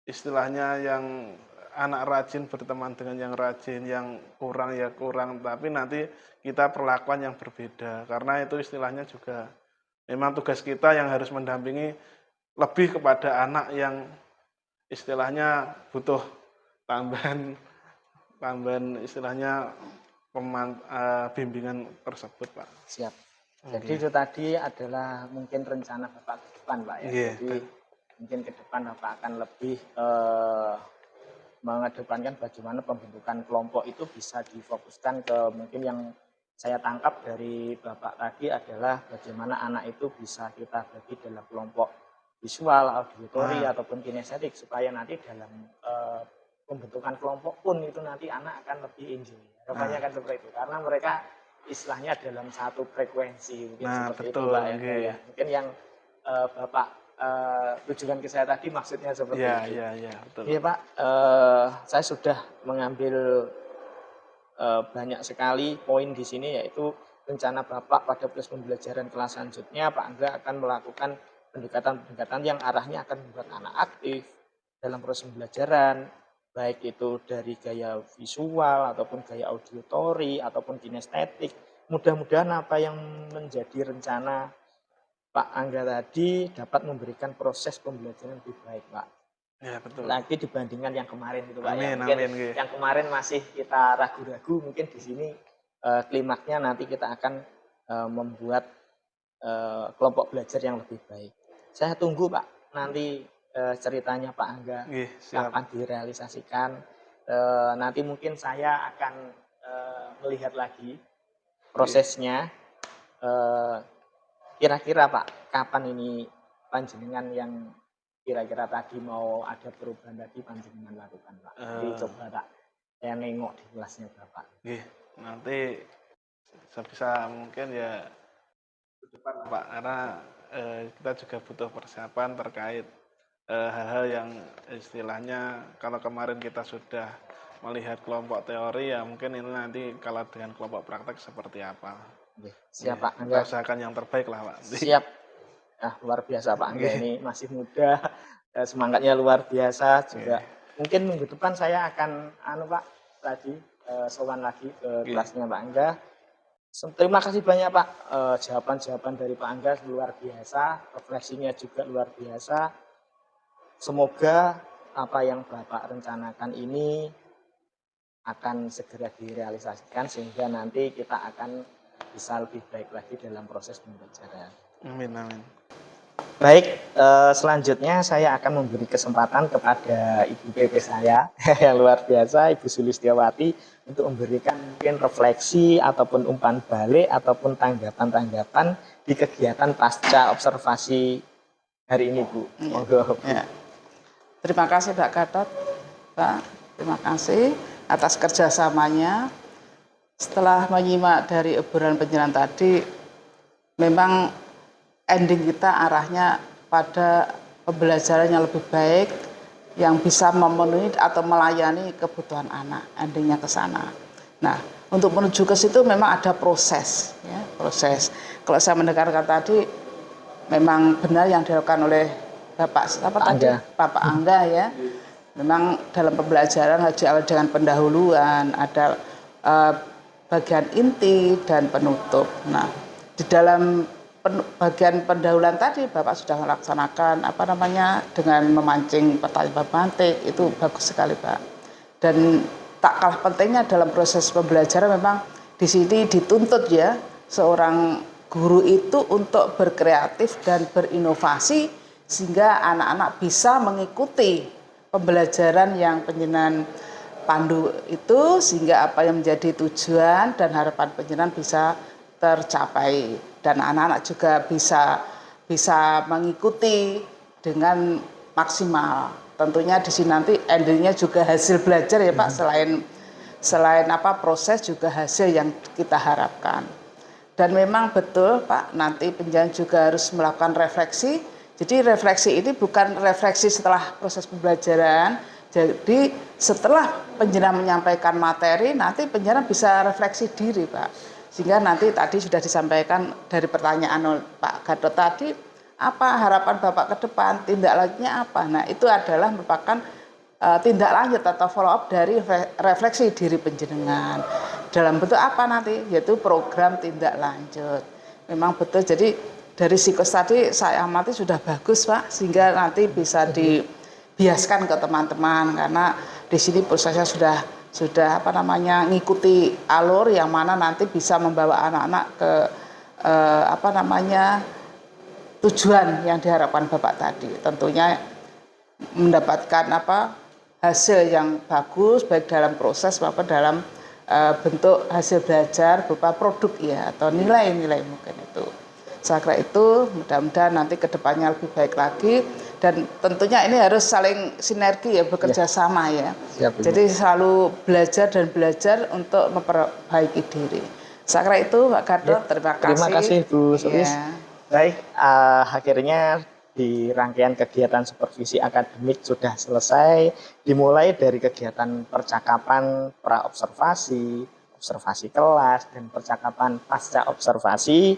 istilahnya yang anak rajin berteman dengan yang rajin, yang kurang ya kurang, tapi nanti kita perlakuan yang berbeda. Karena itu istilahnya juga memang tugas kita yang harus mendampingi lebih kepada anak yang istilahnya butuh tambahan istilahnya bimbingan tersebut Pak. Siap. Jadi itu tadi adalah mungkin rencana Bapak ke depan Pak ya. Yeah. Jadi mungkin ke depan Bapak akan lebih mengedepankan bagaimana pembentukan kelompok itu bisa difokuskan ke mungkin yang saya tangkap dari Bapak tadi adalah bagaimana anak itu bisa kita bagi dalam kelompok visual, auditori ataupun kinestetik supaya nanti dalam pembentukan kelompok pun itu nanti anak akan lebih enjoy. Harapannya kan seperti itu karena mereka istilahnya dalam satu frekuensi mungkin seperti betul, itu Pak ya. Mungkin yang Bapak tujuan ke saya tadi maksudnya seperti itu. Iya, betul. Iya Pak, saya sudah mengambil banyak sekali poin di sini yaitu rencana Bapak pada proses pembelajaran kelas selanjutnya Pak Angga akan melakukan pendekatan-pendekatan yang arahnya akan membuat anak aktif dalam proses pembelajaran, baik itu dari gaya visual ataupun gaya auditori ataupun kinestetik. Mudah-mudahan apa yang menjadi rencana Pak Angga tadi dapat memberikan proses pembelajaran lebih baik Pak. Ya betul. Lagi dibandingkan yang kemarin itu Pak. Amin, Yang kemarin masih kita ragu-ragu, mungkin di sini klimaksnya nanti kita akan membuat kelompok belajar yang lebih baik. Saya tunggu Pak nanti ceritanya Pak Angga akan direalisasikan. Nanti mungkin saya akan melihat lagi prosesnya. Kira-kira Pak, kapan ini panjenengan yang kira-kira tadi mau ada perubahan tadi panjenengan lakukan Pak? Jadi coba Pak, saya nengok di kelasnya Bapak. Nanti sebisa mungkin ya ke depan Pak, karena kita juga butuh persiapan terkait hal-hal yang istilahnya kalau kemarin kita sudah melihat kelompok teori ya mungkin ini nanti kalau dengan kelompok praktek seperti apa. Siap Pak Angga. Kita usahakan yang terbaik lah Pak. Siap. Luar biasa Pak Angga ini masih muda, semangatnya luar biasa juga. Mungkin minggu depan saya akan Pak tadi sowan lagi ke kelasnya Pak Angga. Terima kasih banyak Pak, jawaban-jawaban dari Pak Angga luar biasa, refleksinya juga luar biasa. Semoga apa yang Bapak rencanakan ini akan segera direalisasikan sehingga nanti kita akan bisa lebih baik lagi dalam proses pembelajaran. Amin. Baik, selanjutnya saya akan memberi kesempatan kepada Ibu PP saya yang luar biasa, Ibu Sulistiawati, untuk memberikan mungkin refleksi ataupun umpan balik ataupun tanggapan-tanggapan di kegiatan pasca observasi hari ini, Bu. Monggo. Ya. Terima kasih Pak Gatot, Pak. Terima kasih atas kerjasamanya. Setelah menyimak dari obrolan penjelasan tadi, memang ending kita arahnya pada pembelajaran yang lebih baik, yang bisa memenuhi atau melayani kebutuhan anak, endingnya ke sana. Nah, untuk menuju ke situ memang ada proses, ya, proses. Kalau saya mendengarkan tadi, memang benar yang dilakukan oleh Bapak Bapak Angga ya. Memang dalam pembelajaran harus diawali dengan pendahuluan, ada bagian inti dan penutup. Nah, di dalam bagian pendahuluan tadi Bapak sudah melaksanakan dengan memancing petani pemantik, itu bagus sekali Pak. Dan tak kalah pentingnya dalam proses pembelajaran memang di sini dituntut ya seorang guru itu untuk berkreatif dan berinovasi sehingga anak-anak bisa mengikuti pembelajaran yang penjenengan pandu itu sehingga apa yang menjadi tujuan dan harapan penjenengan bisa tercapai dan anak-anak juga bisa mengikuti dengan maksimal. Tentunya di sini nanti endingnya juga hasil belajar ya Pak, selain proses juga hasil yang kita harapkan. Dan memang betul Pak, nanti penjenengan juga harus melakukan refleksi. Jadi refleksi ini bukan refleksi setelah proses pembelajaran. Jadi setelah penjenengan menyampaikan materi, nanti penjenengan bisa refleksi diri Pak. Sehingga nanti tadi sudah disampaikan dari pertanyaan Pak Gatot tadi, apa harapan Bapak ke depan, tindak lanjutnya apa? Nah itu adalah merupakan tindak lanjut atau follow up dari refleksi diri penjenengan. Dalam bentuk apa nanti? Yaitu program tindak lanjut. Memang betul, jadi dari psikos tadi saya amati sudah bagus Pak, sehingga nanti bisa dibiaskan ke teman-teman karena di sini prosesnya sudah ngikuti alur yang mana nanti bisa membawa anak-anak ke tujuan yang diharapkan Bapak tadi. Tentunya mendapatkan hasil yang bagus baik dalam proses maupun dalam bentuk hasil belajar berupa produk ya atau nilai-nilai mungkin itu. Saya kira itu mudah-mudahan nanti kedepannya lebih baik lagi dan tentunya ini harus saling sinergi ya, bekerja sama ya. Siap, jadi selalu belajar untuk memperbaiki diri. Saya kira itu Pak Gatot, terima kasih. Terima kasih Bu Sulis. Ya. Baik, akhirnya di rangkaian kegiatan supervisi akademik sudah selesai, dimulai dari kegiatan percakapan pra-observasi, observasi kelas, dan percakapan pasca observasi.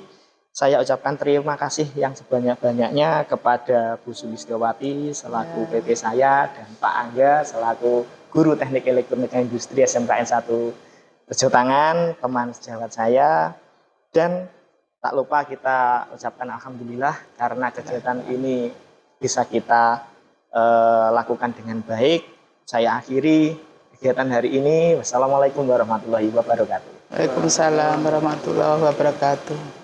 Saya ucapkan terima kasih yang sebanyak-banyaknya kepada Bu Sulistiyowati selaku PT saya dan Pak Angga selaku Guru Teknik Elektronika Industri SMKN 1 Rejo Tangan, teman sejawat saya. Dan tak lupa kita ucapkan alhamdulillah karena kegiatan ini bisa kita lakukan dengan baik. Saya akhiri kegiatan hari ini. Wassalamualaikum warahmatullahi wabarakatuh. Waalaikumsalam warahmatullahi wabarakatuh.